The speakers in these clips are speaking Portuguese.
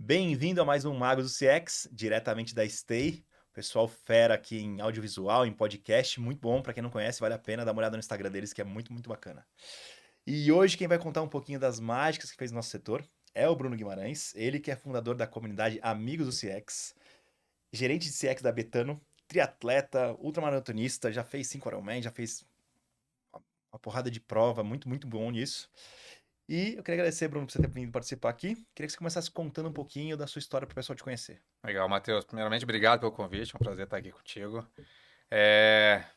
Bem-vindo a mais um Magos do CX, diretamente da Stay. Pessoal fera aqui em audiovisual, em podcast, muito bom. Para quem não conhece, vale a pena dar uma olhada no Instagram deles, que é muito, muito bacana. E hoje quem vai contar um pouquinho das mágicas que fez no nosso setor é o Bruno Guimarães, ele que é fundador da comunidade Amigos do CX, gerente de CX da Betano, triatleta, ultramaratonista, já fez 5 Ironman, já fez uma porrada de prova, muito, muito bom nisso. E eu queria agradecer, Bruno, por você ter vindo participar aqui. Queria que você começasse contando um pouquinho da sua história para o pessoal te conhecer. Legal, Matheus. Primeiramente, obrigado pelo convite. É um prazer estar aqui contigo.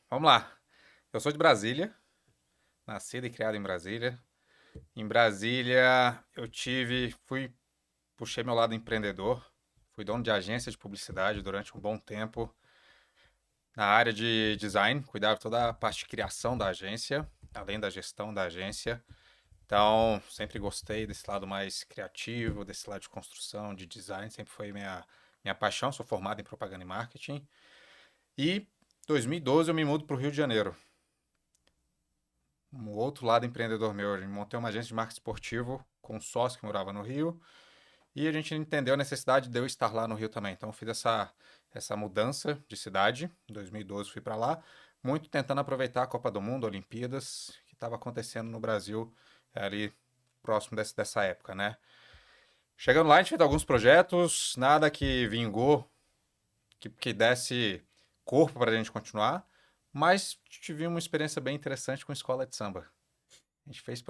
Vamos lá. Eu sou de Brasília, nascido e criado em Brasília. Em Brasília, puxei meu lado empreendedor. Fui dono de agência de publicidade durante um bom tempo na área de design. Cuidava de toda a parte de criação da agência, além da gestão da agência. Então, sempre gostei desse lado mais criativo, desse lado de construção, de design. Sempre foi minha paixão. Sou formado em propaganda e marketing. E 2012 eu me mudo para o Rio de Janeiro. Um outro lado empreendedor meu. Eu montei uma agência de marketing esportivo com um sócio que morava no Rio. E a gente entendeu a necessidade de eu estar lá no Rio também. Então eu fiz essa mudança de cidade. Em 2012 fui para lá. Muito tentando aproveitar a Copa do Mundo, Olimpíadas, que estava acontecendo no Brasil ali próximo dessa época, né? Chegando lá, a gente fez alguns projetos, nada que vingou, que desse corpo para a gente continuar, mas tive uma experiência bem interessante com escola de samba. A gente fez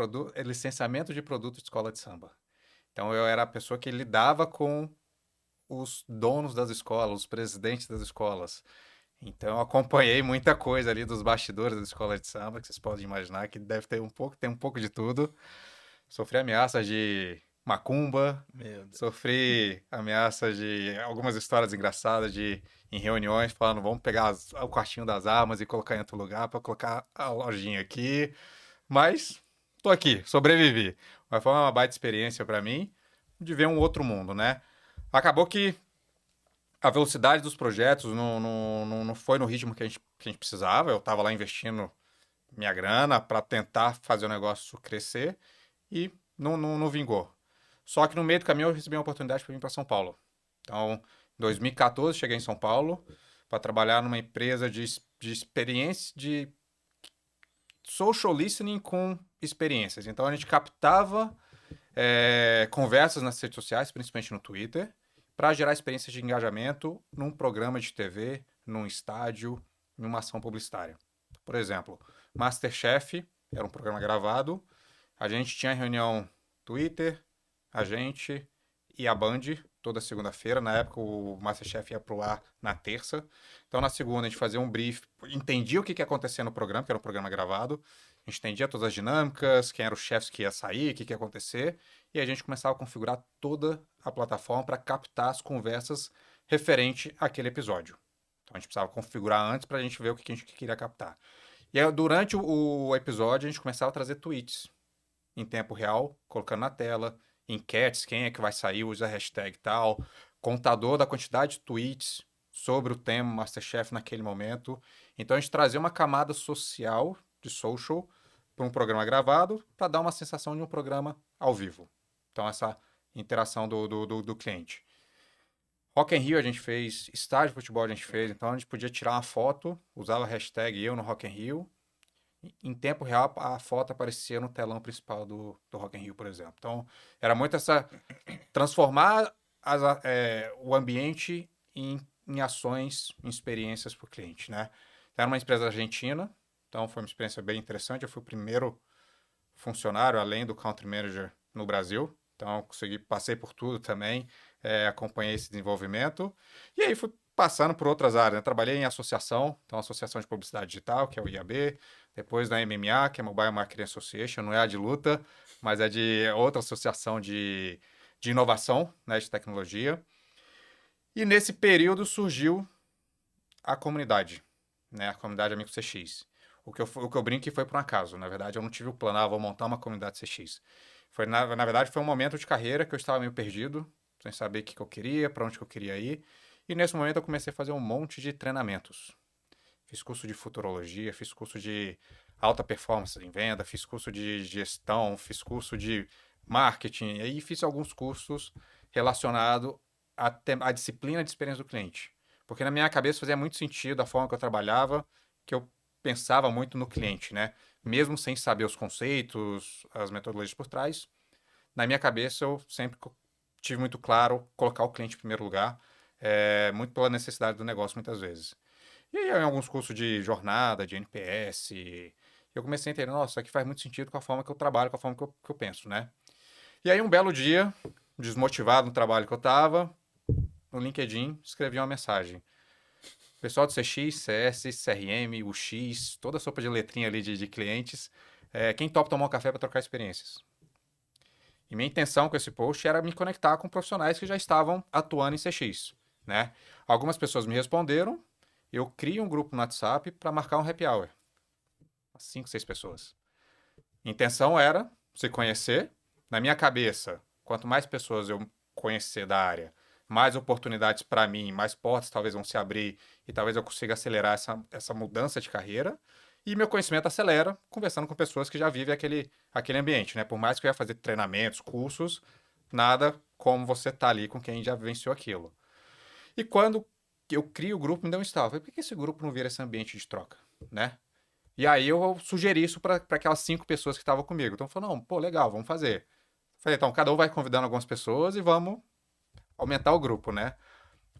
licenciamento de produto de escola de samba. Então eu era a pessoa que lidava com os donos das escolas, os presidentes das escolas. Então eu acompanhei muita coisa ali dos bastidores da escola de samba, que vocês podem imaginar que deve ter tem um pouco de tudo. Sofri ameaças de macumba, Meu Deus. sofri ameaças de algumas histórias engraçadas de em reuniões falando vamos pegar o quartinho das armas e colocar em outro lugar para colocar a lojinha aqui. Mas tô aqui, sobrevivi. Mas foi uma baita experiência para mim de ver um outro mundo, né? Acabou que a velocidade dos projetos não foi no ritmo que a gente precisava. Eu estava lá investindo minha grana para tentar fazer o negócio crescer e não vingou. Só que no meio do caminho eu recebi uma oportunidade para vir para São Paulo. Então, em 2014, cheguei em São Paulo para trabalhar numa empresa de experiência, de social listening com experiências. Então, a gente captava conversas nas redes sociais, principalmente no Twitter, para gerar experiências de engajamento num programa de TV, num estádio, em uma ação publicitária. Por exemplo, Masterchef era um programa gravado, a gente tinha reunião Twitter, a gente e a Band toda segunda-feira. Na época o Masterchef ia pro ar na terça. Então na segunda a gente fazia um brief, entendia o que ia acontecer no programa, que era um programa gravado. A gente entendia todas as dinâmicas, quem eram os chefes que ia sair, o que ia acontecer. E a gente começava a configurar toda a plataforma para captar as conversas referente àquele episódio. Então a gente precisava configurar antes para a gente ver o que a gente queria captar. E aí, durante o episódio a gente começava a trazer tweets em tempo real, colocando na tela, enquetes, quem é que vai sair, usa a hashtag tal, contador da quantidade de tweets sobre o tema Masterchef naquele momento. Então a gente trazia uma camada social de social para um programa gravado para dar uma sensação de um programa ao vivo. Então essa interação do cliente. Rock in Rio a gente fez, estádio de futebol a gente fez, então a gente podia tirar uma foto, usava a hashtag eu no Rock in Rio, em tempo real a foto aparecia no telão principal do Rock in Rio, por exemplo. Então, era muito essa transformar o ambiente em ações, em experiências para o cliente, né? Era uma empresa argentina, então foi uma experiência bem interessante. Eu fui o primeiro funcionário, além do country manager, no Brasil. Então, passei por tudo também, acompanhei esse desenvolvimento. E aí fui passando por outras áreas, né? Trabalhei em associação, então Associação de Publicidade Digital, que é o IAB, depois na MMA, que é a Mobile Marketing Association, não é a de luta, mas é de outra associação de inovação, né, de tecnologia. E nesse período surgiu a comunidade, né, a comunidade Amigo CX. O que eu brinco que foi por um acaso. Na verdade, eu não tive o plano, vou montar uma comunidade CX. Na verdade, foi um momento de carreira que eu estava meio perdido, sem saber o que eu queria, para onde que eu queria ir. E nesse momento eu comecei a fazer um monte de treinamentos. Fiz curso de futurologia, fiz curso de alta performance em venda, fiz curso de gestão, fiz curso de marketing, e aí fiz alguns cursos relacionado à disciplina de experiência do cliente. Porque na minha cabeça fazia muito sentido a forma que eu trabalhava, que eu pensava muito no cliente, né? Mesmo sem saber os conceitos, as metodologias por trás, na minha cabeça eu sempre tive muito claro colocar o cliente em primeiro lugar, muito pela necessidade do negócio muitas vezes. E aí, em alguns cursos de jornada, de NPS, eu comecei a entender, nossa, isso aqui faz muito sentido com a forma que eu trabalho, com a forma que eu penso, né? E aí, um belo dia, desmotivado no trabalho que eu estava, no LinkedIn, escrevi uma mensagem. Pessoal do CX, CS, CRM, UX, toda a sopa de letrinha ali de clientes, quem topa tomar um café para trocar experiências? E minha intenção com esse post era me conectar com profissionais que já estavam atuando em CX, né? Algumas pessoas me responderam, eu crio um grupo no WhatsApp para marcar um happy hour. 5, 6 pessoas. A intenção era se conhecer. Na minha cabeça, quanto mais pessoas eu conhecer da área, mais oportunidades para mim, mais portas talvez vão se abrir e talvez eu consiga acelerar essa mudança de carreira. E meu conhecimento acelera conversando com pessoas que já vivem aquele ambiente, né? Por mais que eu ia fazer treinamentos, cursos, nada como você tá ali com quem já vivenciou aquilo. E quando eu crio o grupo, me deu um estalo. Falei, por que esse grupo não vira esse ambiente de troca, né? E aí eu sugeri isso para aquelas 5 pessoas que estavam comigo. Então falou, não, pô, legal, vamos fazer. Falei, então cada um vai convidando algumas pessoas e vamos aumentar o grupo, né?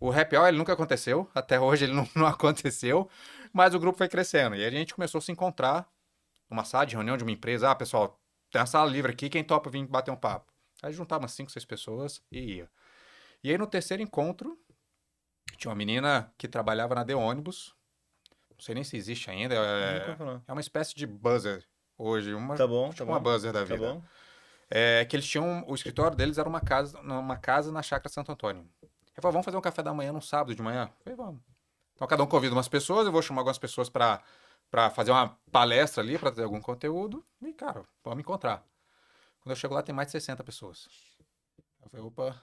O happy hour ele nunca aconteceu, até hoje ele não aconteceu, mas o grupo foi crescendo. E aí a gente começou a se encontrar numa sala de reunião de uma empresa. Ah, pessoal, tem uma sala livre aqui, quem topa vir bater um papo? Aí juntava umas 5, 6 pessoas e ia. E aí no terceiro encontro, tinha uma menina que trabalhava na The Ônibus. Não sei nem se existe ainda. Nunca vou falar. É uma espécie de buzzer hoje, Tá tipo uma bom, buzzer da tá vida. bom. Que eles tinham, o escritório deles era uma casa na Chácara Santo Antônio. Eu falei, vamos fazer um café da manhã no sábado de manhã? Eu falei, vamos. Então cada um convida umas pessoas, eu vou chamar algumas pessoas para fazer uma palestra ali, para ter algum conteúdo. E, cara, vamos encontrar. Quando eu chego lá, tem mais de 60 pessoas. Eu falei, opa,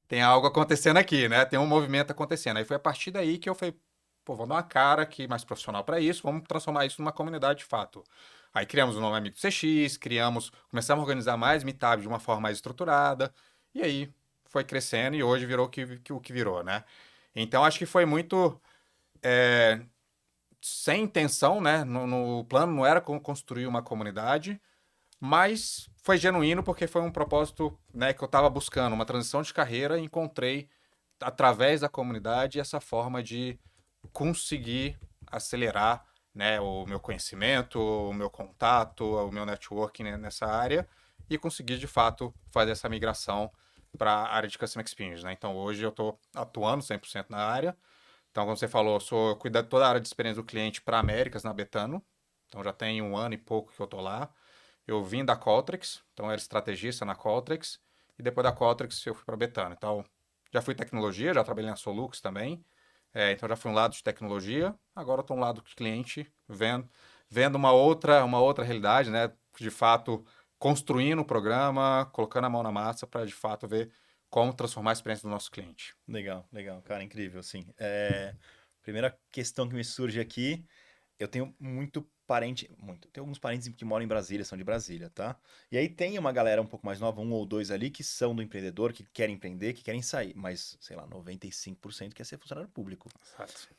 tem algo acontecendo aqui, né? Tem um movimento acontecendo. Aí foi a partir daí que eu falei, pô, vamos dar uma cara aqui mais profissional para isso, vamos transformar isso numa comunidade de fato. Aí criamos o nome Amigo CX, começamos a organizar mais meetups de uma forma mais estruturada, e aí foi crescendo e hoje virou o que virou, né? Então acho que foi muito sem intenção, né? No plano não era construir uma comunidade, mas foi genuíno porque foi um propósito, né, que eu estava buscando, uma transição de carreira e encontrei através da comunidade essa forma de conseguir acelerar, né, o meu conhecimento, o meu contato, o meu networking, né, nessa área e conseguir de fato fazer essa migração para a área de Customer Experience, né? Então hoje eu estou atuando 100% na área. Então, como você falou, eu cuido de toda a área de experiência do cliente para Américas na Betano. Então já tem 1 ano e pouco que eu estou lá. Eu vim da Qualtrics, então eu era estrategista na Qualtrics, e depois da Qualtrics eu fui para Betano. Então, já fui tecnologia, já trabalhei na Solux também, então já fui um lado de tecnologia, agora estou um lado de cliente, vendo uma outra realidade, né? De fato, construindo o programa, colocando a mão na massa para de fato ver como transformar a experiência do nosso cliente. Legal, legal, cara, incrível, assim. Primeira questão que me surge aqui, eu tenho tem alguns parentes que moram em Brasília, são de Brasília, tá? E aí tem uma galera um pouco mais nova, um ou dois ali, que são do empreendedor, que querem empreender, que querem sair, mas, sei lá, 95% quer ser funcionário público. Exato.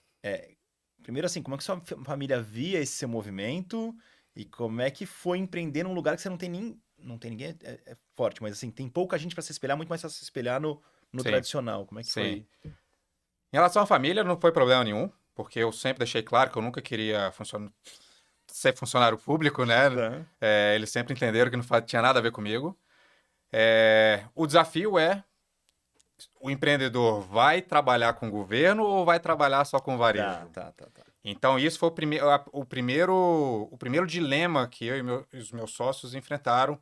Primeiro, assim, como é que sua família via esse seu movimento e como é que foi empreender num lugar que você não tem ninguém, é forte, mas assim, tem pouca gente pra se espelhar, muito mais pra se espelhar no Sim, tradicional. Como é que sim. foi? Em relação à família, não foi problema nenhum, porque eu sempre deixei claro que eu nunca queria ser funcionário público, né? Tá. Eles sempre entenderam que não tinha nada a ver comigo. O desafio é: o empreendedor vai trabalhar com o governo ou vai trabalhar só com Tá, varejo? tá, tá, tá. Então, isso foi o primeiro dilema que eu e os meus sócios enfrentaram.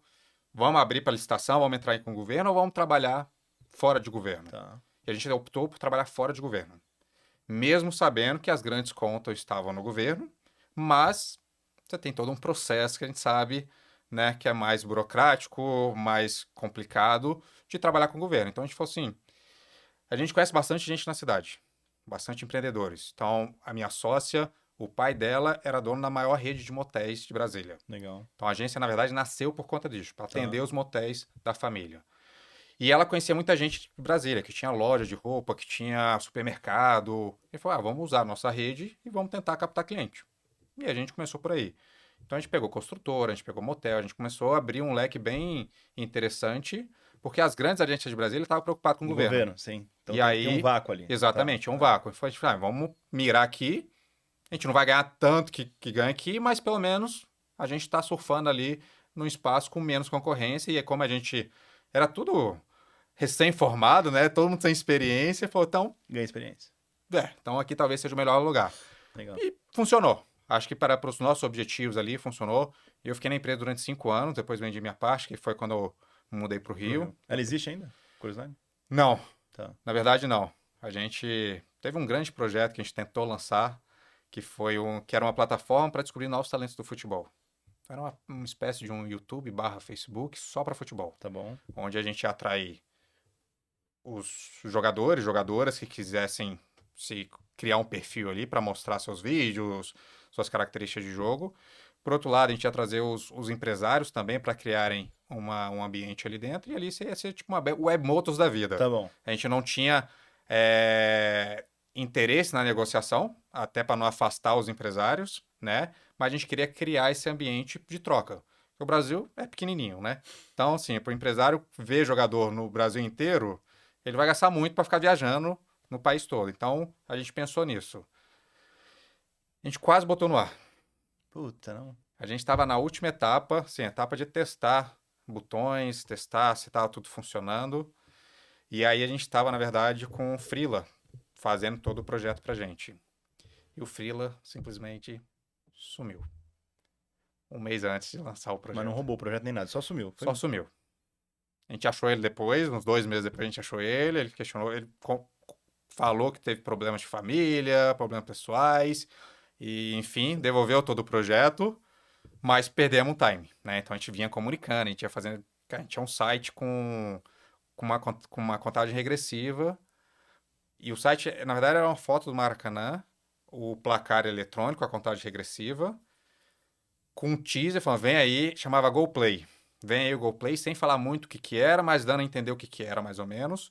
Vamos abrir para licitação, vamos entrar com o governo ou vamos trabalhar fora de governo? Tá. E a gente optou por trabalhar fora de governo. Mesmo sabendo que as grandes contas estavam no governo, mas você tem todo um processo que a gente sabe, né, que é mais burocrático, mais complicado de trabalhar com o governo. Então a gente falou assim, a gente conhece bastante gente na cidade, bastante empreendedores. Então a minha sócia, o pai dela era dono da maior rede de motéis de Brasília. Legal. Então a agência, na verdade, nasceu por conta disso, para atender Tá. os motéis da família. E ela conhecia muita gente de Brasília, que tinha loja de roupa, que tinha supermercado. E falou, vamos usar a nossa rede e vamos tentar captar cliente. E a gente começou por aí. Então a gente pegou construtora, a gente pegou motel, a gente começou a abrir um leque bem interessante, porque as grandes agências de Brasília estavam preocupadas com o O governo. governo, sim. Então E tem um aí, vácuo ali. exatamente, é um vácuo. E foi, vamos mirar aqui, a gente não vai ganhar tanto que ganha aqui, mas pelo menos a gente está surfando ali num espaço com menos concorrência, e é como a gente era tudo recém-formado, né? Todo mundo sem experiência, falou, Ganha experiência. então aqui talvez seja o melhor lugar. Legal. E funcionou. Acho que para os nossos objetivos ali funcionou. Eu fiquei na empresa durante 5 anos, depois vendi minha parte, que foi quando eu mudei para o Rio. Ela existe ainda? Curiosidade? Não, Tá. na verdade não. A gente teve um grande projeto que a gente tentou lançar, que era uma plataforma para descobrir novos talentos do futebol. Era uma espécie de um YouTube/Facebook só para futebol, Tá bom. onde a gente ia atrair os jogadores, jogadoras que quisessem se criar um perfil ali para mostrar seus vídeos, suas características de jogo. Por outro lado, a gente ia trazer os empresários também para criarem um ambiente ali dentro, e ali ia ser tipo uma web motors da vida. Tá bom. A gente não tinha interesse na negociação, até para não afastar os empresários, né? Mas a gente queria criar esse ambiente de troca. O Brasil é pequenininho, né? Então, assim, para o empresário ver jogador no Brasil inteiro, ele vai gastar muito para ficar viajando no país todo. Então, a gente pensou nisso. A gente quase botou no ar. Puta, não. A gente estava na última etapa, assim, etapa de testar botões, testar se estava tudo funcionando. E aí a gente estava, na verdade, com o Freela fazendo todo o projeto pra gente. E o Freela simplesmente sumiu. Um mês antes de lançar o projeto. Mas não roubou o projeto nem nada, só sumiu. Foi? Só sumiu. A gente achou ele depois, uns 2 meses depois a gente achou ele questionou, ele falou que teve problemas de família, problemas pessoais, e enfim, devolveu todo o projeto, mas perdemos o time, né? Então a gente vinha comunicando, a gente ia fazendo, a gente tinha um site com uma contagem regressiva, e o site, na verdade, era uma foto do Maracanã, o placar eletrônico, a contagem regressiva, com um teaser falando, vem aí, chamava GoPlay. Vem aí o GoPlay, sem falar muito o que era, mas dando a entender o que era, mais ou menos.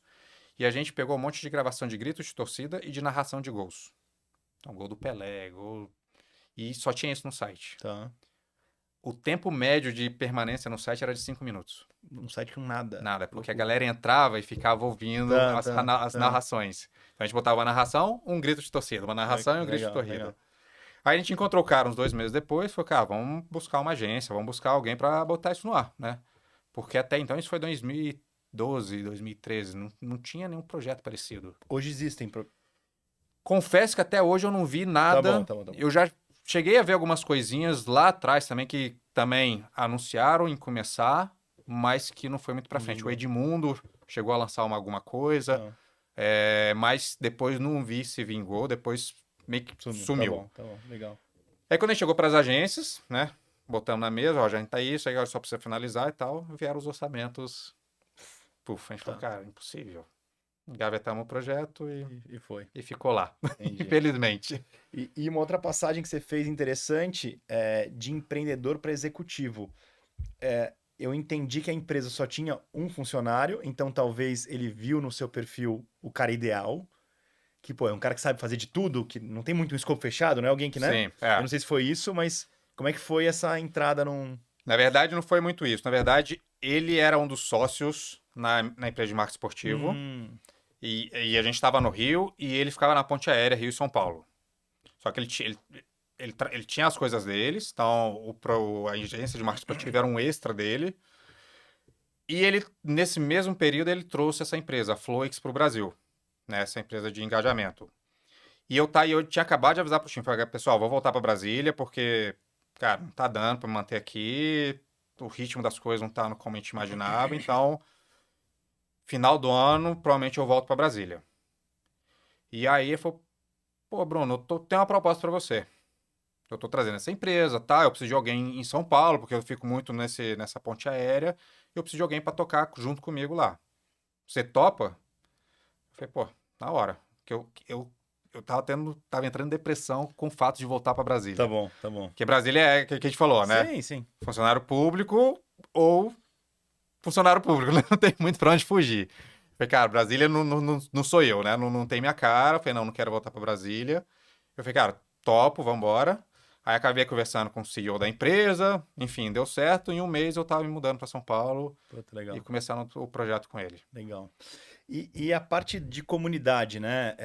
E a gente pegou um monte de gravação de gritos de torcida e de narração de gols. Então, gol do Pelé, gol... E só tinha isso no site. Tá. O tempo médio de permanência no site era de 5 minutos. Um site com nada. Nada, porque a galera entrava e ficava ouvindo as narrações. Então a gente botava uma narração, um grito de torcida. Uma narração e um grito de torcida. Legal. Aí a gente encontrou o cara uns 2 meses depois e falou, cara, vamos buscar uma agência, vamos buscar alguém para botar isso no ar, né? Porque até então, isso foi 2012, 2013, não tinha nenhum projeto parecido. Hoje existem. Confesso que até hoje eu não vi nada. Tá bom. Eu já cheguei a ver algumas coisinhas lá atrás também, que também anunciaram em começar, mas que não foi muito pra frente. O Edmundo chegou a lançar alguma coisa, mas depois não vi se vingou, depois meio que sumiu. Tá bom, legal. Aí quando a gente chegou para as agências, né? Botamos na mesa, ó, já tá isso, aí só precisa finalizar e tal. Vieram os orçamentos. Puf, a gente falou, cara, impossível. Engavetamos o projeto E foi. e ficou lá. Entendi. Infelizmente. E uma outra passagem que você fez interessante é de empreendedor para executivo. Eu entendi que a empresa só tinha um funcionário, então talvez ele viu no seu perfil o cara ideal. Que, pô, é um cara que sabe fazer de tudo, que não tem muito um escopo fechado, não é alguém que, né? Sim, Eu não sei se foi isso, mas como é que foi essa entrada num... Na verdade, não foi muito isso. Na verdade, ele era um dos sócios na empresa de marketing esportivo. E a gente estava no Rio e ele ficava na ponte aérea Rio e São Paulo. Só que ele tinha as coisas deles, então a agência de marketing esportivo era um extra dele. E ele, nesse mesmo período, ele trouxe essa empresa, a Floix, para o Brasil. Né, essa empresa de engajamento. E eu tinha acabado de avisar pro time, falei, pessoal, vou voltar para Brasília, porque, cara, não tá dando para manter aqui, o ritmo das coisas não tá como a gente imaginava, então, final do ano, provavelmente eu volto para Brasília. E aí ele falou, pô, Bruno, tenho uma proposta para você. Eu tô trazendo essa empresa, tá? Eu preciso de alguém em São Paulo, porque eu fico muito nessa ponte aérea, e eu preciso de alguém para tocar junto comigo lá. Você topa? Eu falei, pô, na hora. Porque eu tava entrando em depressão com o fato de voltar para Brasília. Tá bom. Porque Brasília é o que a gente falou, né? Sim. Funcionário público ou funcionário público, né? Não tem muito pra onde fugir. Falei, cara, Brasília não sou eu, né? Não tem minha cara. Falei, não quero voltar pra Brasília. Eu falei, cara, topo, vambora. Aí acabei conversando com o CEO da empresa, enfim, deu certo. Em um mês eu tava me mudando pra São Paulo Puta, e legal, começando o projeto com ele. legal. E a parte de comunidade, né?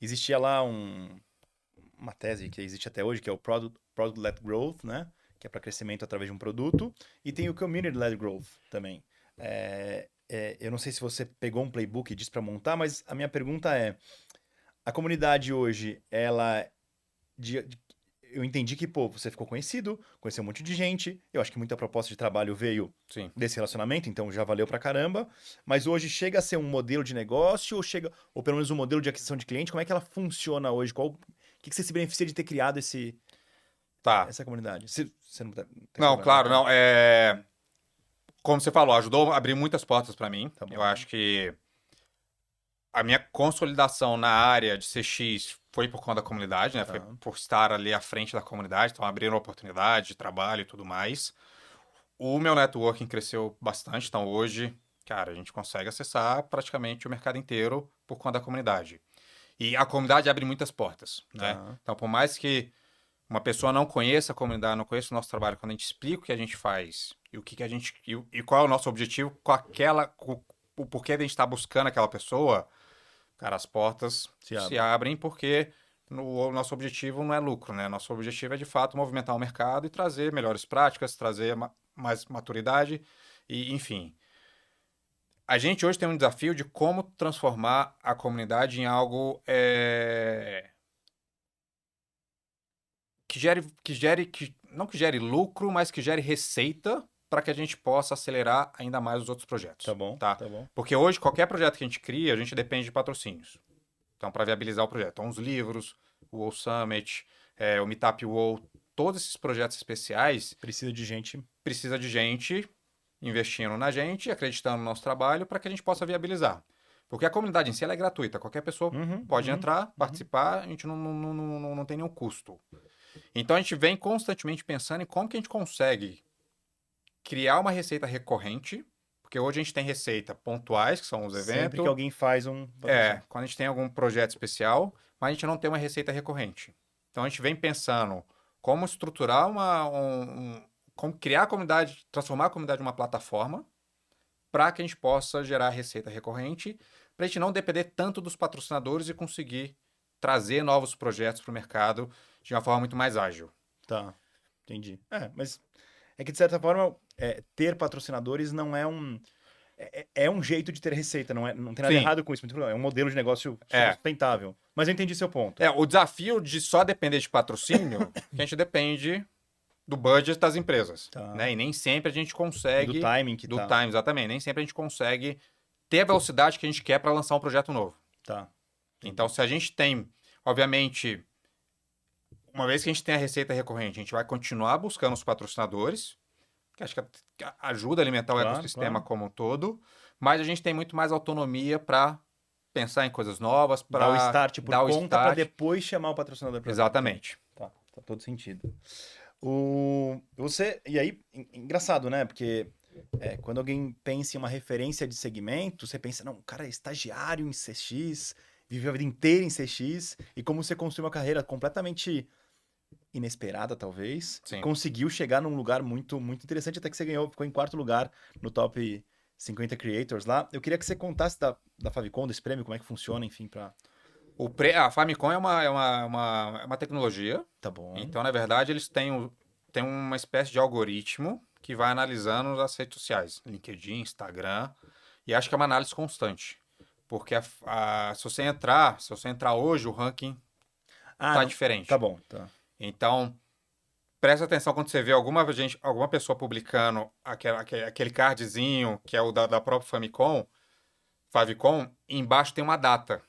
Existia lá uma tese que existe até hoje, que é o Product-Led Growth, né? Que é para crescimento através de um produto. E tem o Community-Led Growth também. Eu não sei se você pegou um playbook e disse para montar, mas a minha pergunta é: a comunidade hoje, eu entendi que, pô, você ficou conhecido, conheceu um monte de gente. Eu acho que muita proposta de trabalho veio Sim. desse relacionamento, então já valeu pra caramba. Mas hoje chega a ser um modelo de negócio ou pelo menos um modelo de aquisição de cliente? Como é que ela funciona hoje? O que você se beneficia de ter criado Tá. essa comunidade? Se você não tem Não, problema, claro, tá? não. Como você falou, ajudou a abrir muitas portas para mim. Tá Eu bom. acho que a minha consolidação na área de CX foi por conta da comunidade, né? Foi Tá. por estar ali à frente da comunidade, então abrindo oportunidade de trabalho e tudo mais. O meu networking cresceu bastante, então hoje, cara, a gente consegue acessar praticamente o mercado inteiro por conta da comunidade. E a comunidade abre muitas portas, né? Tá. Então, por mais que uma pessoa não conheça a comunidade, não conheça o nosso trabalho, quando a gente explica o que a gente faz e o que a gente e qual é o nosso objetivo o porquê de a gente estar buscando aquela pessoa, cara, as portas Se se abre. abrem porque o nosso objetivo não é lucro, né? Nosso objetivo é de fato movimentar o mercado e trazer melhores práticas, trazer mais maturidade e, enfim. A gente hoje tem um desafio de como transformar a comunidade em algo não que gere lucro, mas que gere receita para que a gente possa acelerar ainda mais os outros Tá projetos, bom, tá? tá bom. Porque hoje qualquer projeto que a gente cria, a gente depende de patrocínios. Então, para viabilizar o projeto, então, os livros, o World Summit, o Meetup World, todos esses projetos especiais Precisa de gente. precisa de gente investindo na gente, acreditando no nosso trabalho para que a gente possa viabilizar. Porque a comunidade em si ela é gratuita, qualquer pessoa Uhum, pode uhum, entrar, uhum. participar, a gente não tem nenhum custo. Então a gente vem constantemente pensando em como que a gente consegue criar uma receita recorrente, porque hoje a gente tem receita pontuais, que são os Sempre que eventos, alguém faz um patrocínio. quando a gente tem algum projeto especial, mas a gente não tem uma receita recorrente. Então a gente vem pensando como estruturar como criar a comunidade, transformar a comunidade em uma plataforma para que a gente possa gerar receita recorrente, para a gente não depender tanto dos patrocinadores e conseguir trazer novos projetos para o mercado de uma forma muito mais ágil. Tá, entendi. Mas é que de certa forma, ter patrocinadores não é é um jeito de ter receita, não tem nada Sim, errado com isso, muito pelo contrário, é um modelo de negócio super é. sustentável. Mas eu entendi seu ponto. O desafio de só depender de patrocínio, que a gente depende do budget das empresas, Tá. né? E nem sempre a gente E do consegue, timing que do tá. time, exatamente, nem sempre a gente consegue ter a velocidade que a gente quer para lançar um projeto novo. Tá. Então, Entendi. se a gente tem, obviamente, uma vez que a gente tem a receita recorrente, a gente vai continuar buscando os patrocinadores, que acho que ajuda a alimentar o Claro, ecossistema claro. como um todo, mas a gente tem muito mais autonomia para pensar em coisas novas, Dar o para start por dar o conta para start. depois chamar o patrocinador para vir. Entendi. Exatamente. Tá todo sentido. E aí, engraçado, né? Porque quando alguém pensa em uma referência de segmento, você pensa, não, o cara é estagiário em CX, viveu a vida inteira em CX, e como você construiu uma carreira completamente inesperada, talvez, e Sim. conseguiu chegar num lugar muito, muito interessante, até que você ficou em quarto lugar no top 50 Creators lá. Eu queria que você contasse da Favicon, desse prêmio, como é que funciona, enfim, pra... A Famicom é uma tecnologia. Tá bom. Então, na verdade, eles têm uma espécie de algoritmo que vai analisando as redes sociais, LinkedIn, Instagram, e acho que é uma análise constante. Porque se você entrar hoje, o ranking Ah, tá não. Tá diferente. bom, tá. Então, presta atenção quando você vê alguma pessoa publicando aquele cardzinho, que é o da própria Favicom, e embaixo tem uma data.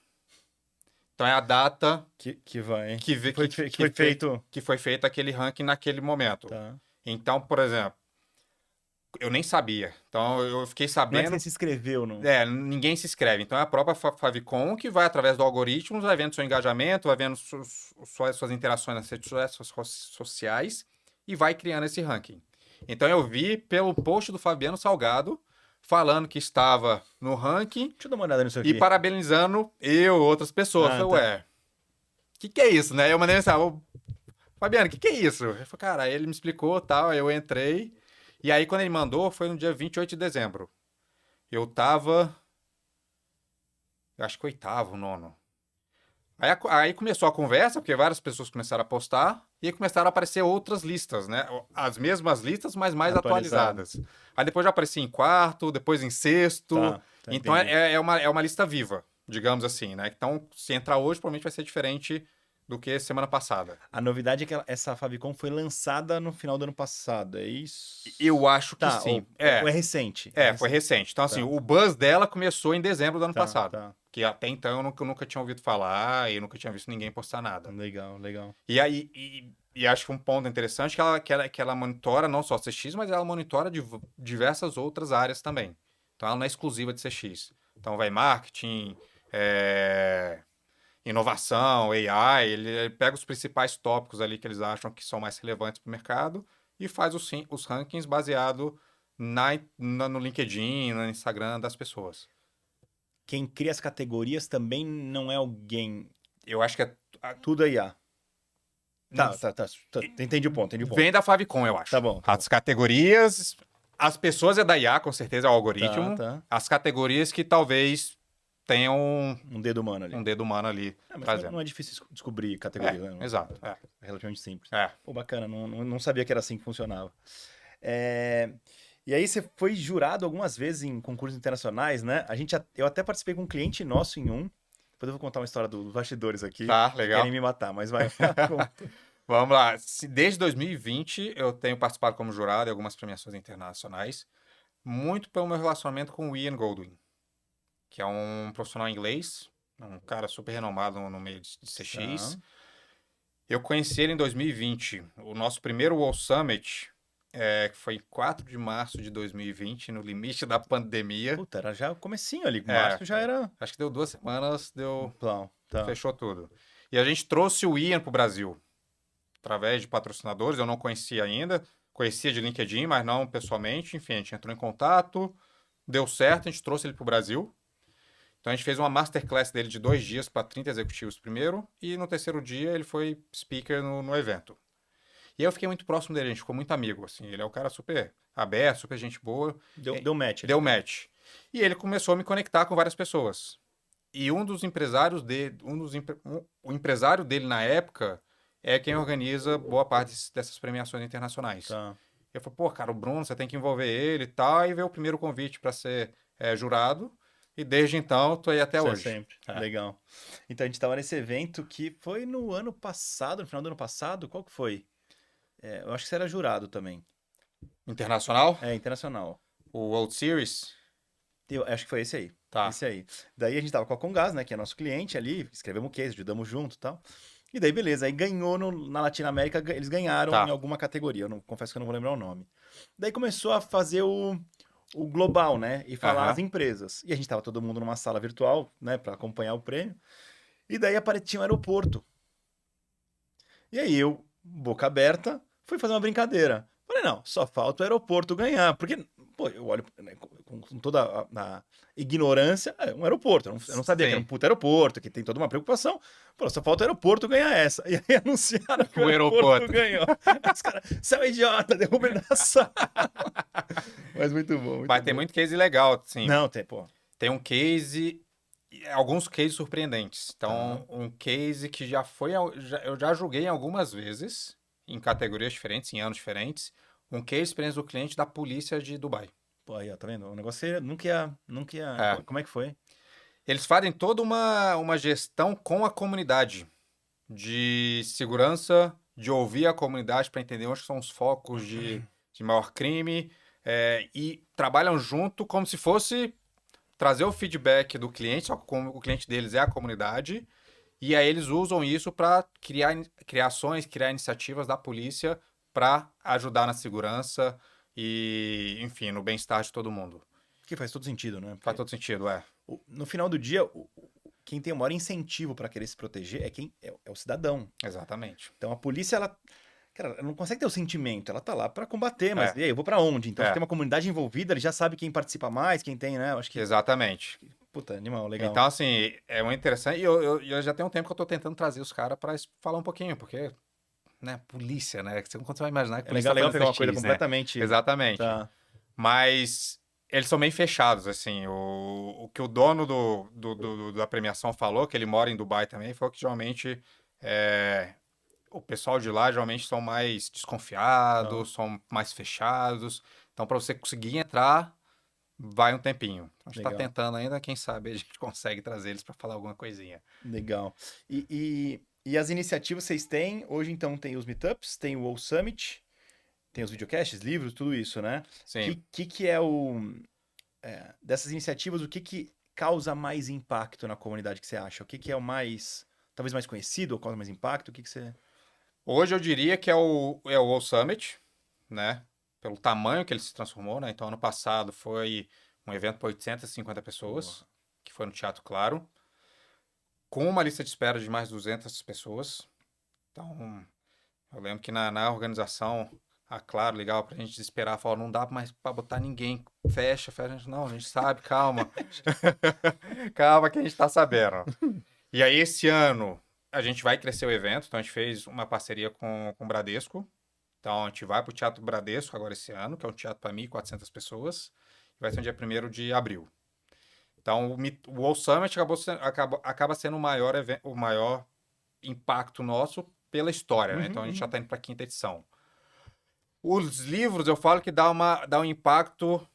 Então é a data Que vai. que, Que ve- foi, que, que que, foi fe- feito. que foi feito aquele ranking naquele momento. Tá. Então, por exemplo, eu nem sabia. Então eu fiquei Não é que você sabendo. se inscreveu, não. Ninguém se inscreve. Então é a própria Favicon que vai, através do algoritmo, vai vendo seu engajamento, vai vendo suas interações nas redes sociais e vai criando esse ranking. Então eu vi pelo post do Fabiano Salgado falando que estava no ranking Deixa eu dar uma olhada nisso e aqui. parabenizando eu e outras pessoas. Ah, Eu tá. falei, ué, o que é isso, né? Eu mandei mensagem, ô, Fabiano, o que é isso? Ele falou, cara, aí ele me explicou tal, aí eu entrei. E aí quando ele mandou foi no dia 28 de dezembro. Eu tava, eu acho que oitavo, nono. Aí começou a conversa, porque várias pessoas começaram a postar e aí começaram a aparecer outras listas, né? As mesmas listas, mas mais Atualizado. atualizadas. Aí depois já aparecia em quarto, depois em sexto. Tá, Então entendi. é uma lista viva, digamos assim, né? Então, se entrar hoje, provavelmente vai ser diferente do que semana passada. A novidade é que essa Favicon foi lançada no final do ano passado, é isso? Eu acho que Tá, sim. ou é recente. É Foi recente. recente. Então, assim, Tá, o buzz dela começou em dezembro do ano tá, passado. tá. Que até então eu nunca tinha ouvido falar e nunca tinha visto ninguém postar nada. Legal, legal. E aí, e acho que um ponto interessante é que ela monitora não só CX, mas ela monitora diversas outras áreas também. Então ela não é exclusiva de CX. Então vai marketing, inovação, AI, ele pega os principais tópicos ali que eles acham que são mais relevantes para o mercado e faz os rankings baseado no LinkedIn, no Instagram das pessoas. Quem cria as categorias também não é alguém. Eu acho que Tudo é IA. Tá. Entendi o ponto, entendi o ponto. vem da Favicon, eu acho. Tá bom. Tá As categorias, as pessoas é da IA, com certeza, é o algoritmo. Tá. As categorias que talvez tenham Um dedo humano ali. um dedo humano ali Mas trazendo. não é difícil descobrir categoria, né? Exato. É relativamente simples. É. Pô, bacana, não sabia que era assim que funcionava. E aí você foi jurado algumas vezes em concursos internacionais, né? Eu até participei com um cliente nosso em um. Depois eu vou contar uma história dos bastidores aqui. Tá, Que legal. querem me matar, mas vai. Vamos lá. Desde 2020 eu tenho participado como jurado em algumas premiações internacionais, muito pelo meu relacionamento com o Ian Goldwyn, que é um profissional inglês, um cara super renomado no meio de CX. Tá. Eu conheci ele em 2020. O nosso primeiro World Summit que foi em 4 de março de 2020, no limite da pandemia. Puta, era já o comecinho ali. Março já era. Acho que deu 2 semanas, Tá. fechou tudo. E a gente trouxe o Ian para o Brasil, através de patrocinadores. Eu não conhecia ainda. Conhecia de LinkedIn, mas não pessoalmente. Enfim, a gente entrou em contato, deu certo, a gente trouxe ele para o Brasil. Então a gente fez uma masterclass dele de 2 dias para 30 executivos primeiro, e no terceiro dia ele foi speaker no evento. E eu fiquei muito próximo dele, a gente ficou muito amigo, assim. Ele é um cara super aberto, super gente boa. Deu match. Deu match. E ele começou a me conectar com várias pessoas. E um dos empresários dele, o empresário dele na época é quem organiza boa parte dessas premiações internacionais. Tá. Eu falei, pô, cara, o Bruno, você tem que envolver ele e tal. E veio o primeiro convite para ser jurado. E desde então, tô aí até hoje. Sempre. Legal. Então a gente tava nesse evento que foi no ano passado, no final do ano passado. Qual que foi? Eu acho que você era jurado também. Internacional? Internacional. O World Series? Eu acho que foi esse aí. Tá. Esse aí. Daí a gente tava com a Comgás, né? Que é nosso cliente ali. Escrevemos o case, ajudamos junto e tal. E daí, beleza. Aí ganhou na Latinoamérica, eles ganharam em alguma categoria. Eu confesso que eu não vou lembrar o nome. Daí começou a fazer o global, né? E falar as empresas. E a gente tava todo mundo numa sala virtual, né? Pra acompanhar o prêmio. E daí tinha um aeroporto. E aí eu, boca aberta, fui fazer uma brincadeira. Falei, não, só falta o aeroporto ganhar. Porque, pô, eu olho né, com toda a ignorância, é um aeroporto. Eu não sabia que era um puto aeroporto, que tem toda uma preocupação. Pô, só falta o aeroporto ganhar essa. E aí anunciaram que o aeroporto ganhou. Aí os caras, você é um idiota, derruba ele da sala. Mas muito bom. Mas tem muito case legal, sim. Não, tem, pô. Tem um case, alguns cases surpreendentes. Então, um case que eu já julguei algumas vezes, em categorias diferentes, em anos diferentes. Um case experiência do cliente da polícia de Dubai. Pô, aí, ó, tá vendo? O negócio nunca ia. Como é que foi? Eles fazem toda uma gestão com a comunidade de segurança, de ouvir a comunidade para entender onde são os focos de maior crime, e trabalham junto como se fosse trazer o feedback do cliente, só que como o cliente deles é a comunidade, e aí eles usam isso para criar ações, criar iniciativas da polícia para ajudar na segurança e, enfim, no bem-estar de todo mundo. Que faz todo sentido, né? Faz todo sentido, No final do dia, quem tem o maior incentivo para querer se proteger é o cidadão. Exatamente. Então a polícia, Cara, ela não consegue ter o sentimento, ela tá lá pra combater, mas É, e aí, eu vou pra onde? Então, se tem é, uma comunidade envolvida, ele já sabe quem participa mais, quem tem, né? Eu acho que, exatamente. puta, animal, legal. Então, assim, é muito interessante. E eu já tenho um tempo que eu tô tentando trazer os caras pra falar um pouquinho, porque, né, polícia, né? Quando você vai imaginar que a É polícia legal, tá legal fazendo pegar uma coisa CX, né? completamente. Exatamente. Tá. Mas eles são bem fechados, assim. O que o dono da premiação falou, que ele mora em Dubai também, foi que geralmente o pessoal de lá geralmente são mais Tá. desconfiados, são mais fechados. Então, para você conseguir entrar, vai um tempinho. Então, a gente está Legal, tentando ainda, quem sabe a gente consegue trazer eles para falar alguma coisinha. legal. E as iniciativas vocês têm? Hoje, então, tem os meetups, tem o World Summit, tem os videocasts, livros, tudo isso, né? Sim. Que é o. Dessas iniciativas, o que causa mais impacto na comunidade que você acha? O que é o mais. Talvez mais conhecido ou causa mais impacto? O que você. Hoje eu diria que é o World Summit, né? Pelo tamanho que ele se transformou, né? Então, ano passado foi um evento para 850 pessoas, Porra. que foi no Teatro Claro, com uma lista de espera de mais de 200 pessoas. Então, eu lembro que na organização, a Claro ligava pra gente desesperar, falava, não dá mais pra botar ninguém, fecha, fecha. A gente, não, a gente sabe, calma. Calma que a gente tá sabendo. E aí, esse ano, a gente vai crescer o evento, então a gente fez uma parceria com o Bradesco. Então, a gente vai pro Teatro Bradesco agora esse ano, que é um teatro para 1.400 pessoas. Vai ser no dia 1º de abril. Então, o World Summit acaba sendo o maior impacto nosso pela história, né? Uhum, Então, a gente já uhum. está indo para a quinta edição. Os livros, eu falo que dá um impacto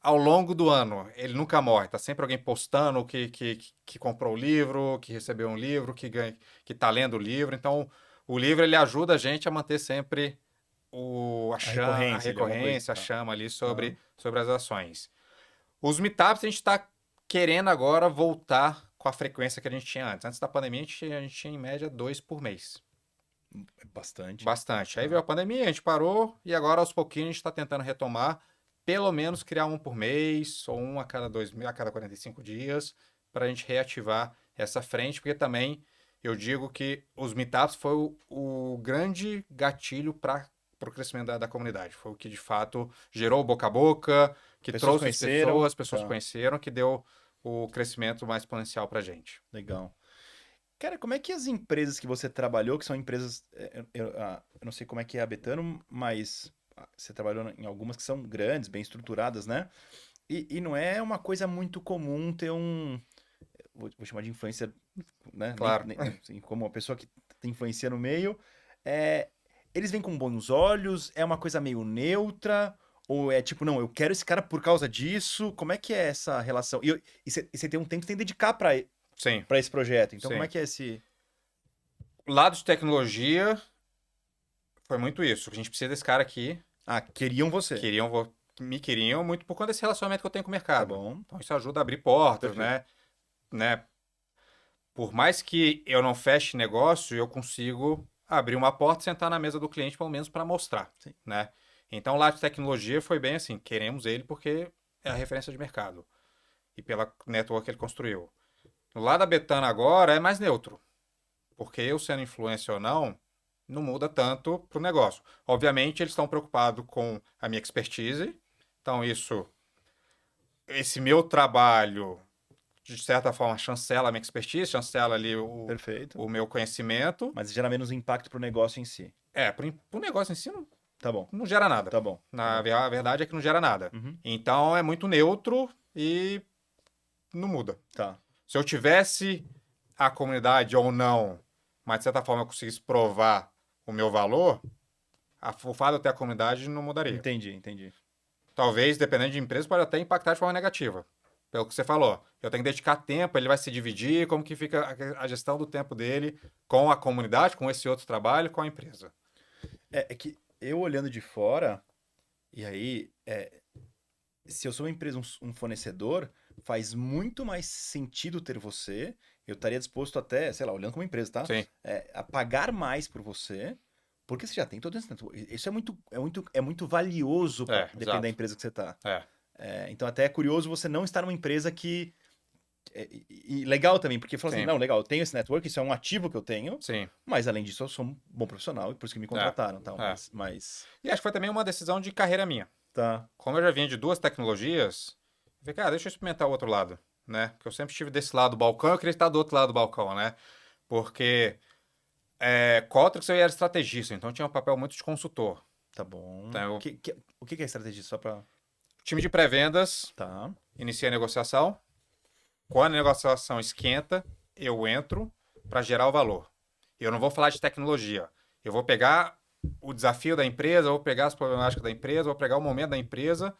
ao longo do ano. Ele nunca morre. Tá sempre alguém postando que comprou o livro, que recebeu um livro, que tá lendo o livro. Então, o livro ele ajuda a gente a manter sempre A a recorrência de alguma coisa. recorrência, a Tá. chama ali Tá. sobre as ações. Os meetups a gente está querendo agora voltar com a frequência que a gente tinha antes. Antes da pandemia, a gente tinha em média 2 por mês. É bastante. Bastante. Aí veio Tá. a pandemia, a gente parou e agora aos pouquinhos a gente está tentando retomar, pelo menos criar um por mês ou um a cada 45 dias, para a gente reativar essa frente, porque também eu digo que os meetups foi o grande gatilho para o crescimento da comunidade. Foi o que de fato gerou o boca a boca, que Pessoas trouxe conheceram. as pessoas Tá. conheceram, que deu o crescimento mais exponencial para a gente. Legal. Cara, como é que as empresas que você trabalhou, que são empresas. Eu não sei como é que é a Betano, mas você trabalhou em algumas que são grandes, bem estruturadas, né? E não é uma coisa muito comum ter um. Vou chamar de influencer, né? Claro. Assim, como uma pessoa que influencia no meio. É, eles vêm com bons olhos, é uma coisa meio neutra, ou é tipo, não, eu quero esse cara por causa disso? Como é que é essa relação? E você tem um tempo que você tem que dedicar Sim, para esse projeto. Então, como é sim. que é esse. Lado de tecnologia, foi muito isso. A gente precisa desse cara aqui. Ah, queriam você. Queriam, me queriam muito por conta desse relacionamento que eu tenho com o Tá mercado. bom. Então isso ajuda a abrir portas, Perfeito. né? Por mais que eu não feche negócio, eu consigo abrir uma porta e sentar na mesa do cliente, pelo menos para mostrar, Sim. né? Então, lá de tecnologia foi bem assim, queremos ele porque é a referência de mercado e pela network que ele construiu. Lá da Betana agora é mais neutro, porque eu sendo influencer ou não muda tanto para o negócio. Obviamente, eles estão preocupados com a minha expertise, então esse meu trabalho de certa forma, chancela a minha expertise, chancela ali Perfeito. o meu conhecimento. Mas gera menos impacto pro negócio em si. Para o negócio em si Tá bom. não gera nada. Tá bom. Tá bom. A verdade é que não gera nada. Uhum. Então é muito neutro e não muda. Tá. Se eu tivesse a comunidade ou não, mas de certa forma eu conseguisse provar o meu valor, o fato de eu ter a comunidade não mudaria. Entendi, entendi. Talvez, dependendo de empresa, pode até impactar de forma negativa. Pelo que você falou. Eu tenho que dedicar tempo, ele vai se dividir, como que fica a gestão do tempo dele com a comunidade, com esse outro trabalho, com a empresa. É que eu olhando de fora, e aí, se eu sou uma empresa, um fornecedor, faz muito mais sentido ter você. Eu estaria disposto até, sei lá, olhando como empresa, tá? Sim, A pagar mais por você, porque você já tem todo esse network. Isso é muito valioso, dependendo da exato. empresa que você tá. É, Então, até é curioso você não estar numa empresa que E legal também, porque falou assim, Sim, não, legal, eu tenho esse network, isso é um ativo que eu tenho, sim. mas além disso eu sou um bom profissional e por isso que me É, contrataram, tal, é. mas E acho que foi também uma decisão de carreira minha. tá, Como eu já vinha de duas tecnologias, eu falei, cara, deixa eu experimentar o outro lado, né? Porque eu sempre estive desse lado do balcão, eu queria estar do outro lado do balcão, né? Porque Qualtrics eu era estrategista, então eu tinha um papel muito de consultor. tá bom. Então, O que é estratégia? Só pra... time de pré-vendas, Tá, inicia a negociação. Quando a negociação esquenta, eu entro para gerar o valor. Eu não vou falar de tecnologia. Eu vou pegar o desafio da empresa, vou pegar as problemáticas da empresa, vou pegar o momento da empresa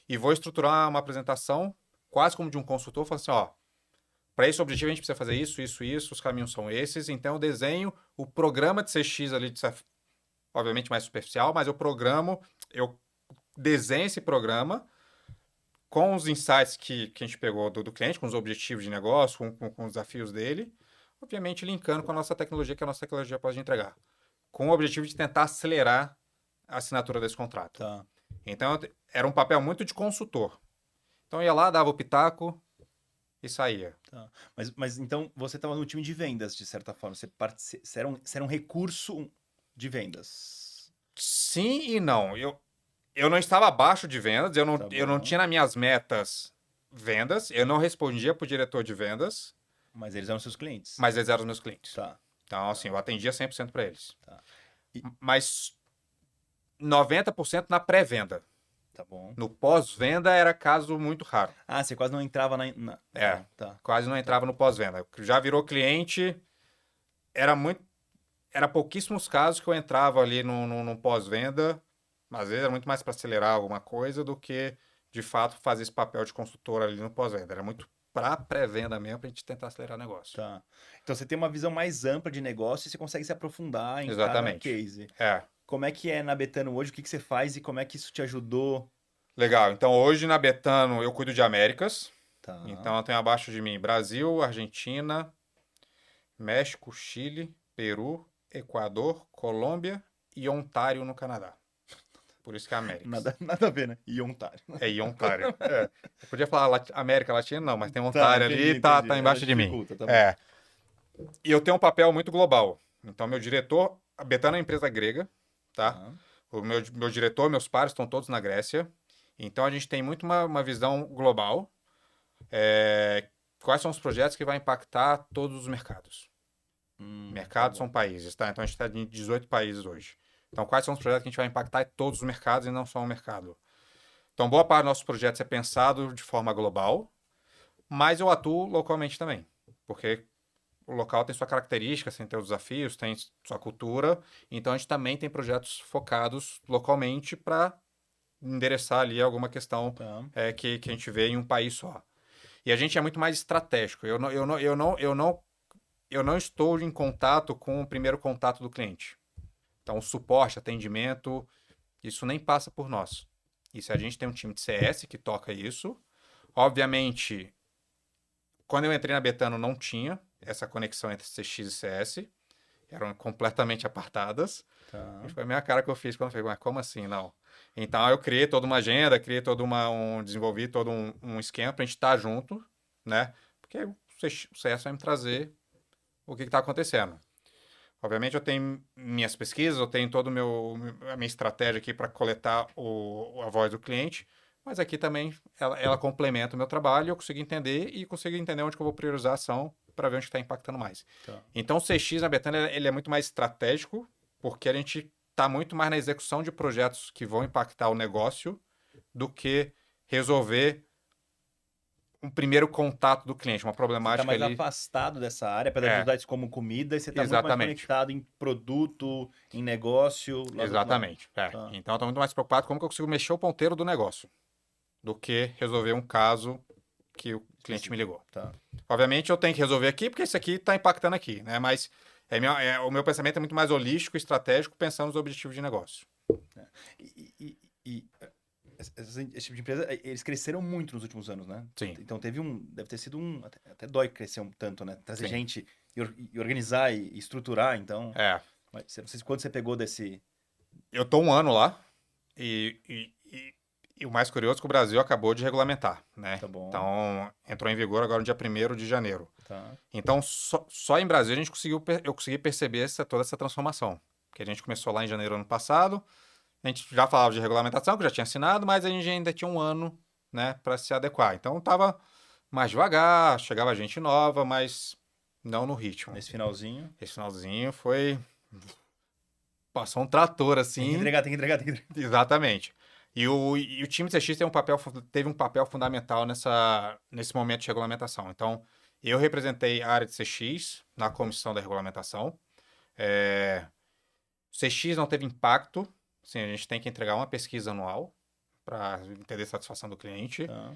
e vou estruturar uma apresentação quase como de um consultor, falando assim, ó, para esse objetivo a gente precisa fazer isso, isso, isso, os caminhos são esses, então eu desenho o programa de CX ali, obviamente mais superficial, mas eu desenho esse programa com os insights que a gente pegou do cliente, com os objetivos de negócio, com os desafios dele, obviamente linkando com a nossa tecnologia, que a nossa tecnologia pode entregar, com o objetivo de tentar acelerar a assinatura desse contrato. tá, Então, era um papel muito de consultor. Então, eu ia lá, dava o pitaco e saía. tá. Mas então você estava no time de vendas, de certa forma, você era um recurso de vendas. Sim e não. Eu não estava abaixo de vendas, Tá eu não bom. tinha nas minhas metas vendas, eu não respondia para o diretor de vendas, Mas eles eram seus clientes. mas eles eram os meus clientes. Tá, Então, assim, eu atendia 100% para eles. tá. E, Mas 90% na pré-venda. tá bom. No pós-venda era caso muito raro. Ah, você quase não entrava É, tá, tá, quase não entrava no pós-venda. Já virou cliente, era muito, era pouquíssimos casos que eu entrava ali no pós-venda. Às vezes era muito mais para acelerar alguma coisa do que, de fato, fazer esse papel de consultor ali no pós-venda. Era muito para pré-venda mesmo, para a gente tentar acelerar o negócio. tá. Então você tem uma visão mais ampla de negócio e você consegue se aprofundar em cada Exatamente. case. É. Como é que é na Betano hoje? O que que você faz e como é que isso te ajudou? Legal. Então, hoje na Betano eu cuido de Américas. Tá. Então, eu tenho abaixo de mim Brasil, Argentina, México, Chile, Peru, Equador, Colômbia e Ontário, no Canadá. Por isso que é Américas. Nada a ver, né? E Ontário. É Ontário. É. Eu podia falar América Latina, não, mas tem Tá, Ontário ali entendi, e tá entendi. embaixo de mim. Dificulta, tá bom. É. E eu tenho um papel muito global. Então, meu diretor, a Betano é uma empresa grega, tá? Tá. O meu diretor, meus pares estão todos na Grécia. Então, a gente tem muito uma visão global. Quais são os projetos que vão impactar todos os mercados? Tá Mercados bom. são países, tá? Então a gente está em 18 países hoje. Então, quais são os projetos que a gente vai impactar em todos os mercados e não só um mercado? Então, boa parte dos nossos projetos é pensado de forma global, mas eu atuo localmente também, porque o local tem sua característica, tem seus desafios, tem sua cultura, então a gente também tem projetos focados localmente para endereçar ali alguma questão Tá. que a gente vê em um país só. E a gente é muito mais estratégico. Eu não estou em contato com o primeiro contato do cliente. Então, o suporte, atendimento, isso nem passa por nós. Isso a gente tem um time de CS que toca isso. Obviamente, quando eu entrei na Betano, não tinha essa conexão entre CX e CS. Eram completamente apartadas. Tá. E foi a minha cara que eu fiz quando eu falei, mas como assim, não? Então, eu criei toda uma agenda, desenvolvi todo um esquema para a gente estar junto, né? Porque o CS vai me trazer o que está acontecendo. Obviamente eu tenho minhas pesquisas, eu tenho toda a minha estratégia aqui para coletar a voz do cliente, mas aqui também ela complementa o meu trabalho e eu consigo entender onde que eu vou priorizar a ação para ver onde está impactando mais. Tá. Então o CX na Betânia ele é muito mais estratégico, porque a gente está muito mais na execução de projetos que vão impactar o negócio do que resolver um primeiro contato do cliente, uma Você tá problemática mais ali. afastado dessa área, apesar de É, usar isso como comida, e você tá muito mais exatamente. conectado em produto, em negócio, lá do outro lado. Exatamente. É. Tá. Então, eu estou muito mais preocupado com como que eu consigo mexer o ponteiro do negócio do que resolver um caso que o cliente me Específico. ligou. Tá. Obviamente, eu tenho que resolver aqui porque esse aqui está impactando aqui, né? Mas o meu pensamento é muito mais holístico e estratégico, pensando nos objetivos de negócio. E esse tipo de empresa, eles cresceram muito nos últimos anos, né? Sim, Então deve ter sido até dói crescer um tanto, né? Trazer sim. gente e organizar e estruturar, então. É. Mas não sei se quando você pegou desse. Eu estou um ano lá e E o mais curioso é que o Brasil acabou de regulamentar, né? Tá bom. Então, entrou em vigor agora no dia 1º de janeiro. Tá. Então, só em Brasília eu consegui perceber toda essa transformação. Porque a gente começou lá em janeiro do ano passado, a gente já falava de regulamentação, que já tinha assinado, mas a gente ainda tinha um ano, né, para se adequar. Então, estava mais devagar, chegava gente nova, mas não no ritmo. Nesse finalzinho. Esse finalzinho foi... Passou um trator, Tem assim. que entregar, tem que entregar, tem que entregar. Exatamente. E o time CX teve um papel fundamental nesse momento de regulamentação. Então, eu representei a área de CX na comissão da regulamentação. CX não teve impacto. Assim, a gente tem que entregar uma pesquisa anual para entender a satisfação do cliente. Tá.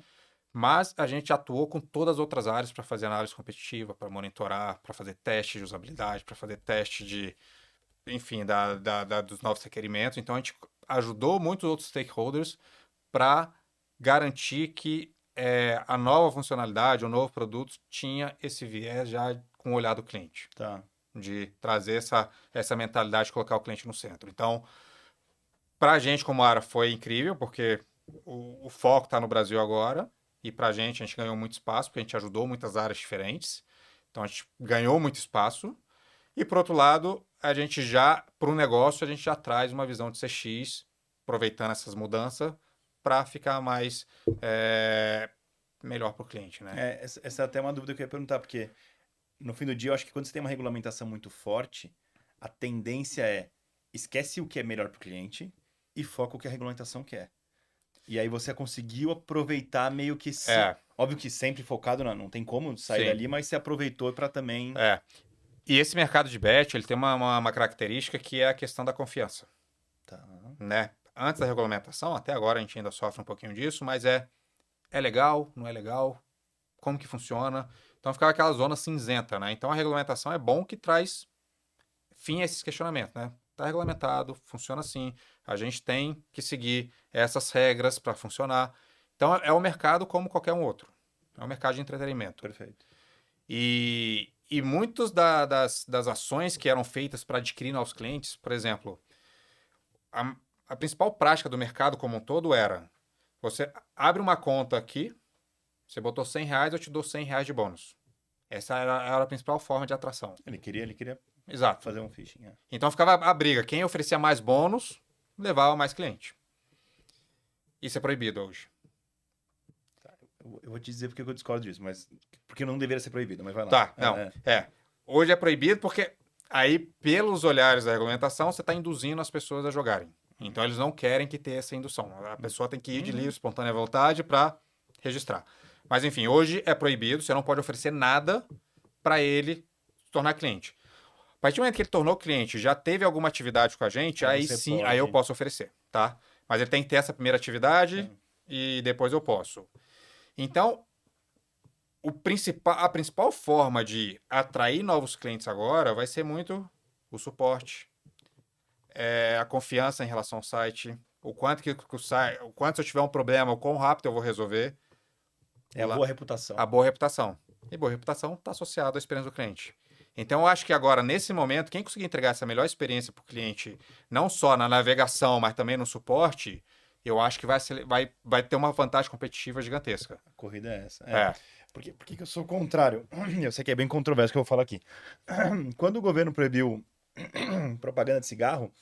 Mas a gente atuou com todas as outras áreas para fazer análise competitiva, para monitorar, para fazer teste de usabilidade, para fazer teste de, enfim, dos novos requerimentos. Então, a gente ajudou muitos outros stakeholders para garantir que a nova funcionalidade, o novo produto tinha esse viés já com o olhar do cliente. Tá. De trazer essa mentalidade de colocar o cliente no centro. Então, para a gente como área foi incrível, porque o foco está no Brasil agora, e para a gente ganhou muito espaço, porque a gente ajudou muitas áreas diferentes. Então, a gente ganhou muito espaço. E, por outro lado, para o negócio, a gente já traz uma visão de CX, aproveitando essas mudanças, para ficar mais melhor para o cliente, né? Essa é até uma dúvida que eu ia perguntar, porque no fim do dia eu acho que quando você tem uma regulamentação muito forte, a tendência é esquece o que é melhor para o cliente e foca o que a regulamentação quer. E aí você conseguiu aproveitar meio que... Óbvio que sempre focado, não tem como sair dali, mas você aproveitou para também... E esse mercado de bet, ele tem uma característica que é a questão da confiança. Tá. Né? Antes da regulamentação, até agora a gente ainda sofre um pouquinho disso, mas é legal, não é legal, como que funciona. Então ficava aquela zona cinzenta, né? Então a regulamentação é bom que traz fim a esses questionamentos, né? Está regulamentado, funciona assim, a gente tem que seguir essas regras para funcionar. Então é um mercado como qualquer um outro. É um mercado de entretenimento. Perfeito. E muitas das ações que eram feitas para adquirir novos clientes, por exemplo, a principal prática do mercado como um todo era: você abre uma conta aqui, você botou R$100, eu te dou R$100 de bônus. Essa era a principal forma de atração. Ele queria Exato. fazer um phishing. Então ficava a briga. Quem oferecia mais bônus levava mais cliente. Isso é proibido hoje. Eu vou te dizer porque eu discordo disso, mas porque não deveria ser proibido, mas vai lá. Tá, não. Hoje é proibido porque aí, pelos olhares da regulamentação, você está induzindo as pessoas a jogarem. Então, eles não querem que tenha essa indução. A pessoa tem que ir de livre, espontânea vontade para registrar. Mas, enfim, hoje é proibido. Você não pode oferecer nada para ele se tornar cliente. A partir do momento que ele tornou cliente, já teve alguma atividade com a gente, aí sim, aí eu posso oferecer, tá? Mas ele tem que ter essa primeira atividade e depois eu posso. Então, a principal forma de atrair novos clientes agora vai ser muito o suporte, a confiança em relação ao site, o quanto se eu tiver um problema, o quão rápido eu vou resolver. A boa reputação. A boa reputação. E boa reputação está associada à experiência do cliente. Então, eu acho que agora, nesse momento, quem conseguir entregar essa melhor experiência para o cliente, não só na navegação, mas também no suporte, eu acho que vai ter uma vantagem competitiva gigantesca. A corrida é essa. Por que eu sou o contrário? Eu sei que é bem controverso o que eu vou falar aqui. Quando o governo proibiu propaganda de cigarro,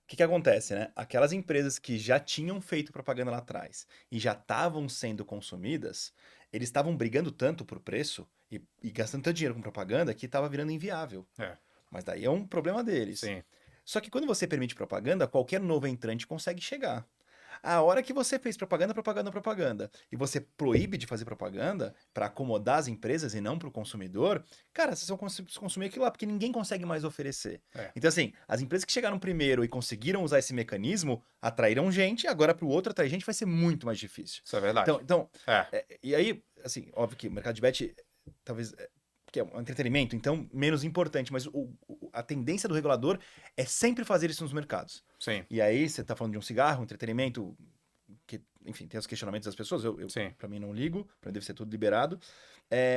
o que acontece, né? Aquelas empresas que já tinham feito propaganda lá atrás e já estavam sendo consumidas, eles estavam brigando tanto por preço e gastando tanto dinheiro com propaganda que estava virando inviável. Mas daí é um problema deles. Sim. Só que quando você permite propaganda, qualquer novo entrante consegue chegar. A hora que você fez propaganda, e você proíbe de fazer propaganda para acomodar as empresas e não para o consumidor, cara, vocês vão consumir aquilo lá, porque ninguém consegue mais oferecer. Então, assim, as empresas que chegaram primeiro e conseguiram usar esse mecanismo, atraíram gente, agora para o outro atrair gente vai ser muito mais difícil. Isso é verdade. Então e aí, assim, óbvio que o mercado de bet, talvez... que é um entretenimento, então menos importante, mas a tendência do regulador é sempre fazer isso nos mercados. Sim. E aí você está falando de um cigarro, um entretenimento, que, enfim, tem os questionamentos das pessoas, eu para mim não ligo, para mim deve ser tudo liberado,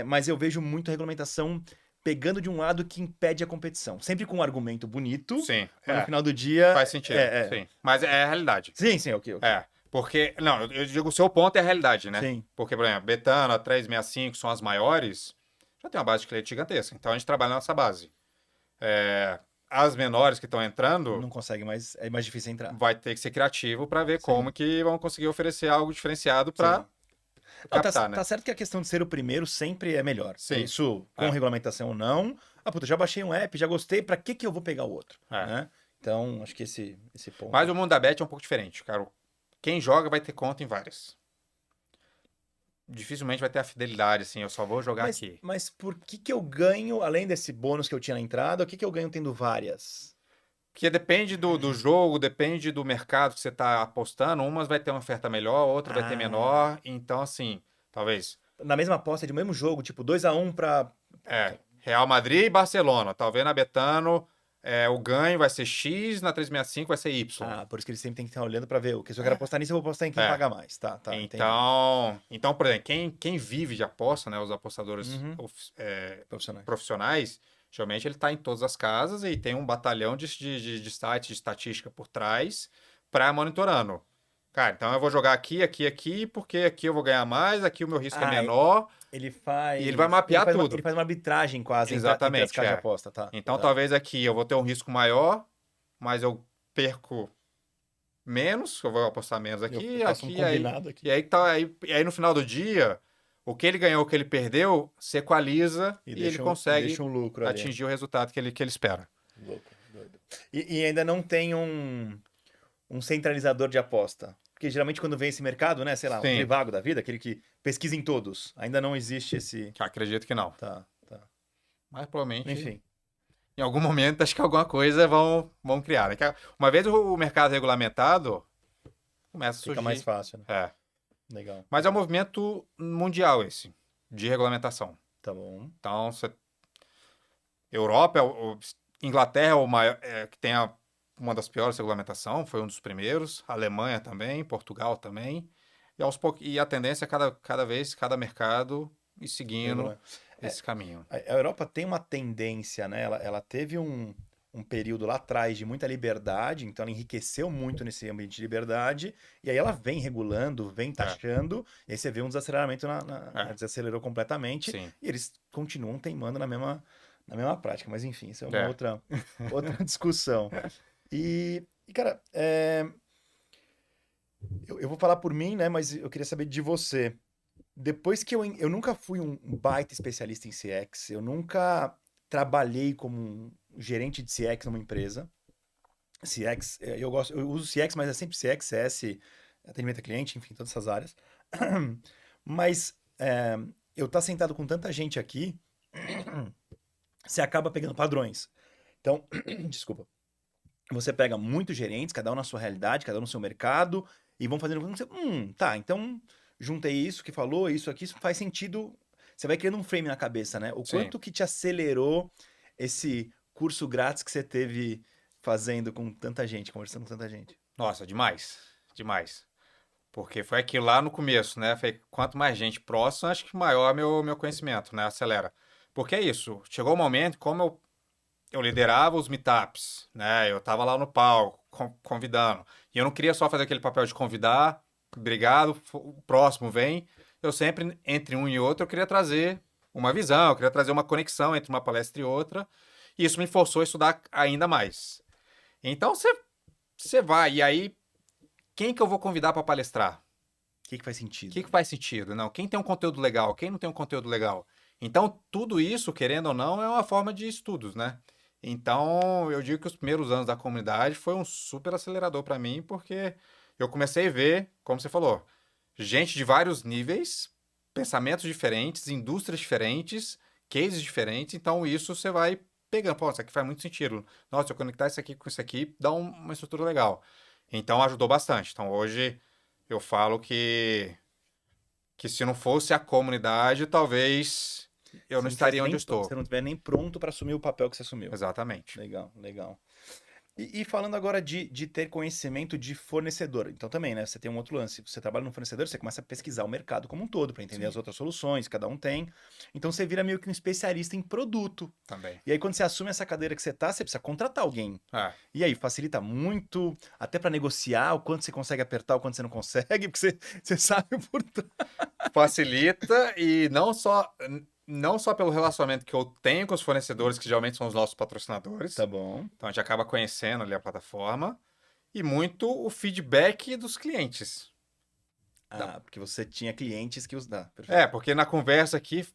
mas eu vejo muita regulamentação pegando de um lado que impede a competição, sempre com um argumento bonito, sim, mas no final do dia... faz sentido, sim. Mas é a realidade. Sim, ok. Porque, não, eu digo o seu ponto é a realidade, né? Sim. Porque, por exemplo, Betano, a 365 são as maiores, já tem uma base de cliente gigantesca. Então a gente trabalha nessa base. As menores que estão entrando, Não consegue mais, é mais difícil entrar. vai ter que ser criativo para ver Sim, como que vão conseguir oferecer algo diferenciado sim. para Não, tá, captar, né? tá certo que a questão de ser o primeiro sempre é melhor. Sim. Isso, com É, regulamentação ou não. Ah, puta, já baixei um app, já gostei, pra que que eu vou pegar o outro? é. Né? Então, acho que esse Mas ponto. o mundo da bet é um pouco diferente, cara. Quem joga vai ter conta em várias. Dificilmente vai ter a fidelidade, assim, eu só vou jogar aqui. Mas por que que eu ganho, além desse bônus que eu tinha na entrada, o que que eu ganho tendo várias? Porque depende do jogo, depende do mercado que você está apostando. Umas vai ter uma oferta melhor, outra vai ter Ah, menor. Então, assim, talvez. na mesma aposta de mesmo jogo, tipo 2-1 pra. Real Madrid e Barcelona. Talvez na Betano o ganho vai ser X, na 365 vai ser Y. Ah, por isso que eles sempre tem que estar olhando pra ver. O que se eu quero apostar nisso, eu vou apostar em quem É. paga mais. Tá, entendi. Então, por exemplo, quem vive de aposta, né, os apostadores Uhum, profissionais. profissionais, geralmente ele está em todas as casas e tem um batalhão de sites de estatística por trás para monitorando. Cara, então eu vou jogar aqui, aqui, aqui, porque aqui eu vou ganhar mais, aqui o meu risco é Ah, menor, ele e ele vai faz. Ele mapear faz tudo. ele faz uma arbitragem quase entre as Exatamente, casas de é. aposta, tá? Então Tá. talvez aqui eu vou ter um risco maior, mas eu perco menos, eu vou apostar menos Eu aqui, faço um aqui, aí. combinado aqui. E aí, tá, aí no final do dia, o que ele ganhou, o que ele perdeu, se equaliza E e ele e consegue deixa um lucro ali. atingir o resultado que ele espera. Louco, doido. E ainda não tem um centralizador de aposta. Porque geralmente quando vem esse mercado, né, sei lá, um Sim, Trivago da vida, aquele que pesquisa em todos, ainda não existe esse. acredito que não. Tá. Mas provavelmente, Enfim, em algum momento, acho que alguma coisa vão criar, né? Uma vez o mercado regulamentado, começa a fica mais surgir. fácil, né? É. Legal, Mas é um legal. movimento mundial esse, de regulamentação. Tá bom. Então, Europa, Inglaterra é o maior, que tem uma das piores regulamentação, foi um dos primeiros. Alemanha também, Portugal também. E a tendência é cada vez, cada mercado ir seguindo Regular. É, esse caminho. a Europa tem uma tendência, né? Ela teve um período lá atrás de muita liberdade, então ela enriqueceu muito nesse ambiente de liberdade, e aí ela vem regulando, vem É, taxando, e aí você vê um desaceleramento é, desacelerou completamente, sim. e eles continuam teimando na mesma prática, mas enfim, isso é uma É. outra discussão. Cara, eu vou falar por mim, né? Mas eu queria saber de você. Depois que eu nunca fui um baita especialista em CX, eu nunca trabalhei como um gerente de CX numa empresa. CX, eu uso CX, mas é sempre CX, CS, atendimento a cliente, enfim, todas essas áreas. Mas eu estar sentado com tanta gente aqui, você acaba pegando padrões. Então, desculpa. Você pega muitos gerentes, cada um na sua realidade, cada um no seu mercado, e vão fazendo. Tá, então juntei isso que falou, isso aqui, isso faz sentido. Você vai criando um frame na cabeça, né? O Sim. quanto que te acelerou esse curso grátis que você teve fazendo com tanta gente, conversando com tanta gente? Nossa, demais. Demais. Porque foi aquilo lá no começo, né? Foi, quanto mais gente próxima, acho que maior meu conhecimento, né? Acelera. Porque é isso. Chegou o momento, como eu liderava os meetups, né? Eu tava lá no palco, convidando. E eu não queria só fazer aquele papel de convidar, obrigado, o próximo vem. Eu sempre, entre um e outro, eu queria trazer uma visão, eu queria trazer uma conexão entre uma palestra e outra. E isso me forçou a estudar ainda mais. Então você vai, e aí, quem que eu vou convidar para palestrar? O que que faz O sentido? que faz sentido? Não, quem tem um conteúdo legal, quem não tem um conteúdo legal. Então, tudo isso, querendo ou não, é uma forma de estudos, né? Então, eu digo que os primeiros anos da comunidade foi um super acelerador para mim, porque eu comecei a ver, como você falou, gente de vários níveis, pensamentos diferentes, indústrias diferentes, cases diferentes. Então, isso você vai pegando. Pô, isso aqui faz muito sentido. Nossa, se eu conectar isso aqui com isso aqui, dá uma estrutura legal. Então, ajudou bastante. Então, hoje, eu falo que se não fosse a comunidade, talvez eu Se não não tivesse estaria onde eu nem, estou. você não estiver nem pronto para assumir o papel que você assumiu. Exatamente. Legal, legal. E falando agora de ter conhecimento de fornecedor, então também, né? Você tem um outro lance. Você trabalha no fornecedor, você começa a pesquisar o mercado como um todo, para entender as Sim, outras soluções, cada um tem. Então você vira meio que um especialista em produto. também. E aí, quando você assume essa cadeira que você tá, você precisa contratar alguém. É, E aí, facilita muito, até para negociar o quanto você consegue apertar, o quanto você não consegue, porque você sabe o por trás. facilita e não só pelo relacionamento que eu tenho com os fornecedores, que geralmente são os nossos patrocinadores, Tá bom. então a gente acaba conhecendo ali a plataforma, e muito o feedback dos clientes. Da- Ah, porque você tinha clientes que usavam. Perfeito. Porque na conversa aqui,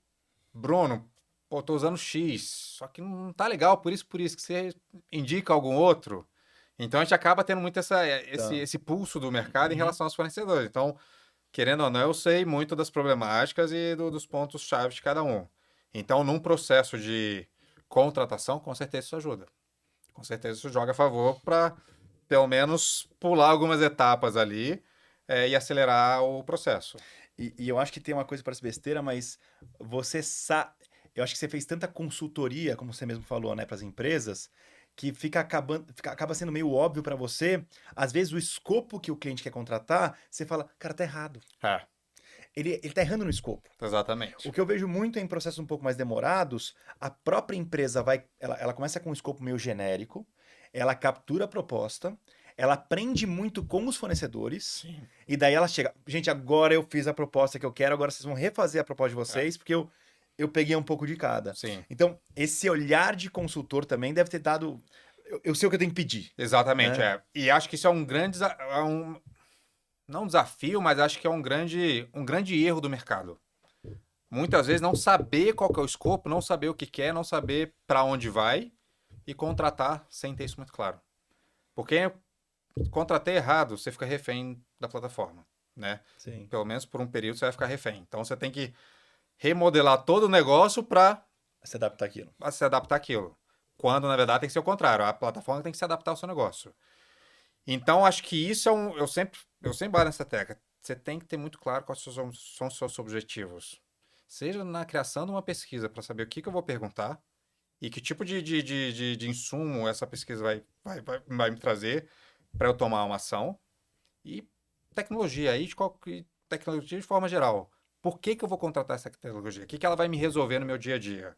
Bruno, pô, tô usando X, só que não tá legal, por isso, que você indica algum outro. Então a gente acaba tendo muito esse, Tá. esse pulso do mercado em Uhum. relação aos fornecedores. Então, querendo ou não, eu sei muito das problemáticas e dos pontos-chave de cada um. Então, num processo de contratação, com certeza isso ajuda. Com certeza isso joga a favor para, pelo menos, pular algumas etapas ali, e acelerar o processo. E eu acho que tem uma coisa que parece besteira, mas você sabe. Eu acho que você fez tanta consultoria, como você mesmo falou, né, para as empresas, que acaba sendo meio óbvio para você. Às vezes o escopo que o cliente quer contratar, você fala, cara, tá errado. É, Ele tá errando no escopo. O exatamente. que eu vejo muito em processos um pouco mais demorados, a própria empresa ela começa com um escopo meio genérico, ela captura a proposta, ela aprende muito com os fornecedores, Sim. e daí ela chega, gente, agora eu fiz a proposta que eu quero, agora vocês vão refazer a proposta de É, vocês, porque eu peguei um pouco de cada. sim. Então, esse olhar de consultor também deve ter dado. Eu sei o que eu tenho que pedir, Exatamente, né? E acho que isso é um grande, não desafio, mas acho que é um grande erro do mercado. Muitas vezes não saber qual que é o escopo, não saber o que quer, não saber para onde vai e contratar sem ter isso muito claro. Porque contratei errado, você fica refém da plataforma, né? Sim. Pelo menos por um período você vai ficar refém. Então você tem que remodelar todo o negócio para Se adaptar àquilo. se adaptar àquilo. Quando na verdade tem que ser o contrário, a plataforma tem que se adaptar ao seu negócio. Então acho que isso é um, eu sempre bato nessa tecla. Você tem que ter muito claro quais são os seus objetivos. Seja na criação de uma pesquisa para saber o que eu vou perguntar e que tipo de insumo essa pesquisa vai me trazer para eu tomar uma ação. E tecnologia aí, tecnologia de forma geral. Por que eu vou contratar essa tecnologia? O que ela vai me resolver no meu dia a dia?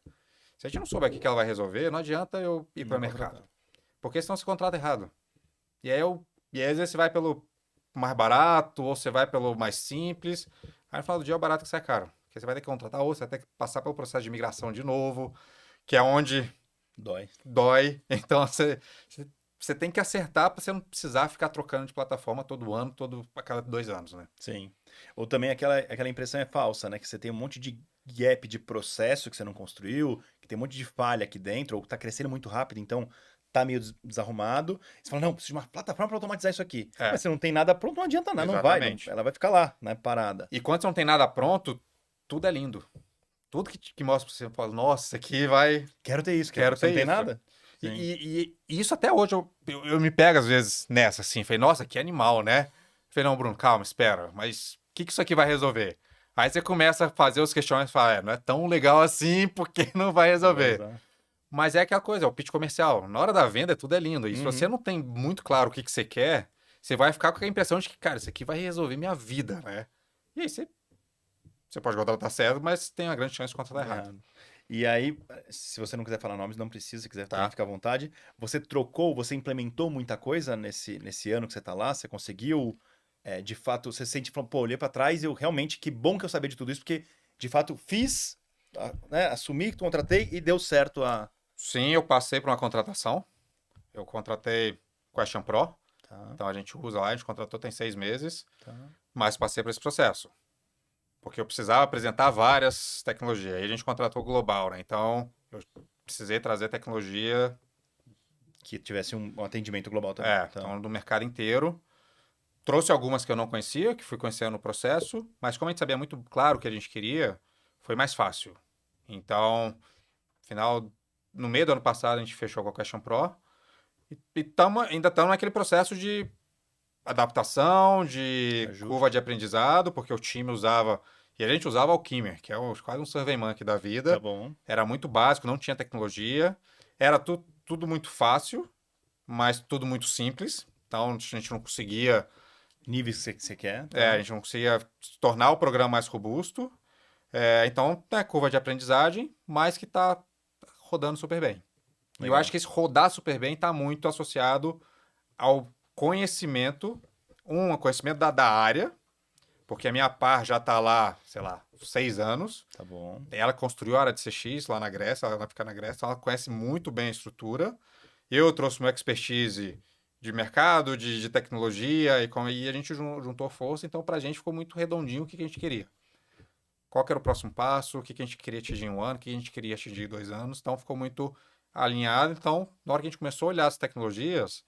Se a gente não souber o que ela vai resolver, não adianta eu ir para Não o mercado. contratar. Porque senão você contrata errado. E aí às vezes você vai pelo mais barato, ou você vai pelo mais simples. Aí no final do dia é o barato que sai caro. Porque você vai ter que contratar, ou você vai ter que passar pelo processo de migração de novo, que é onde Dói. dói. Então você tem que acertar para você não precisar ficar trocando de plataforma todo ano, a cada 2 anos, né? Sim. Ou também aquela impressão é falsa, né? Que você tem um monte de gap de processo que você não construiu, que tem um monte de falha aqui dentro, ou que tá crescendo muito rápido, então tá meio desarrumado. Você fala, não, preciso de uma plataforma para automatizar isso aqui. É, Mas se não tem nada pronto, não adianta nada, não vai, exatamente. ela vai ficar lá, né? Parada. E quando você não tem nada pronto, tudo é lindo. Tudo que mostra pra você, fala, nossa, isso aqui vai. Quero ter isso, Quero você ter não tem isso. nada? E, Sim. e isso até hoje eu me pego às vezes nessa, assim. Falei, nossa, que animal, né? Falei, não, Bruno, calma, espera. Mas o que isso aqui vai resolver? Aí você começa a fazer os questionamentos e fala, não é tão legal assim, porque não vai Não vai resolver. usar. Mas é aquela coisa, é o pitch comercial. Na hora da venda, tudo é lindo. E se você Uhum. não tem muito claro o que você quer, você vai ficar com a impressão de que, cara, isso aqui vai resolver minha vida, né? E aí você pode contratar certo, mas tem uma grande chance de contratar errado. Errado. E aí, se você não quiser falar nomes, não precisa, se quiser também Tá? fica à vontade. Você implementou muita coisa nesse ano que você tá lá? Você conseguiu, de fato, você sente, falou, pô, olhei pra trás e eu realmente, que bom que eu sabia de tudo isso, porque de fato fiz, né, assumi, contratei e deu certo a. Sim, eu passei por uma contratação. Eu contratei Question Pro. Tá, Então a gente usa lá, a gente contratou tem 6 meses, tá. mas passei por esse processo. Porque eu precisava apresentar várias tecnologias. Aí a gente contratou o Global, né? Então eu precisei trazer tecnologia, Que tivesse um atendimento global também. Tá. então do mercado inteiro. Trouxe algumas que eu não conhecia, que fui conhecendo no processo, mas como a gente sabia muito claro o que a gente queria, foi mais fácil. Então, final, no meio do ano passado, a gente fechou com a Question Pro e ainda estamos naquele processo de adaptação, de curva Ajuste. de aprendizado, porque o time usava, e a gente usava Alchemia, que é quase um SurveyMonkey da Tá vida. bom. Era muito básico, não tinha tecnologia, era tudo muito fácil, mas tudo muito simples. Então, a gente não conseguia, Níveis que você quer, a tá? gente não conseguia tornar o programa mais robusto. Então, é curva de aprendizagem, mas que está rodando super bem. E eu acho Legal. que esse rodar super bem está muito associado ao conhecimento, conhecimento da área, porque a minha par já está lá, sei lá, 6 anos. Tá bom. Ela construiu a área de CX lá na Grécia, ela fica na Grécia, então ela conhece muito bem a estrutura. Eu trouxe meu expertise de mercado, de tecnologia, e a gente juntou força, então para a gente ficou muito redondinho o que a gente queria. Qual que era o próximo passo, o que a gente queria atingir em um ano, o que a gente queria atingir em 2 anos, então ficou muito alinhado. Então, na hora que a gente começou a olhar as tecnologias,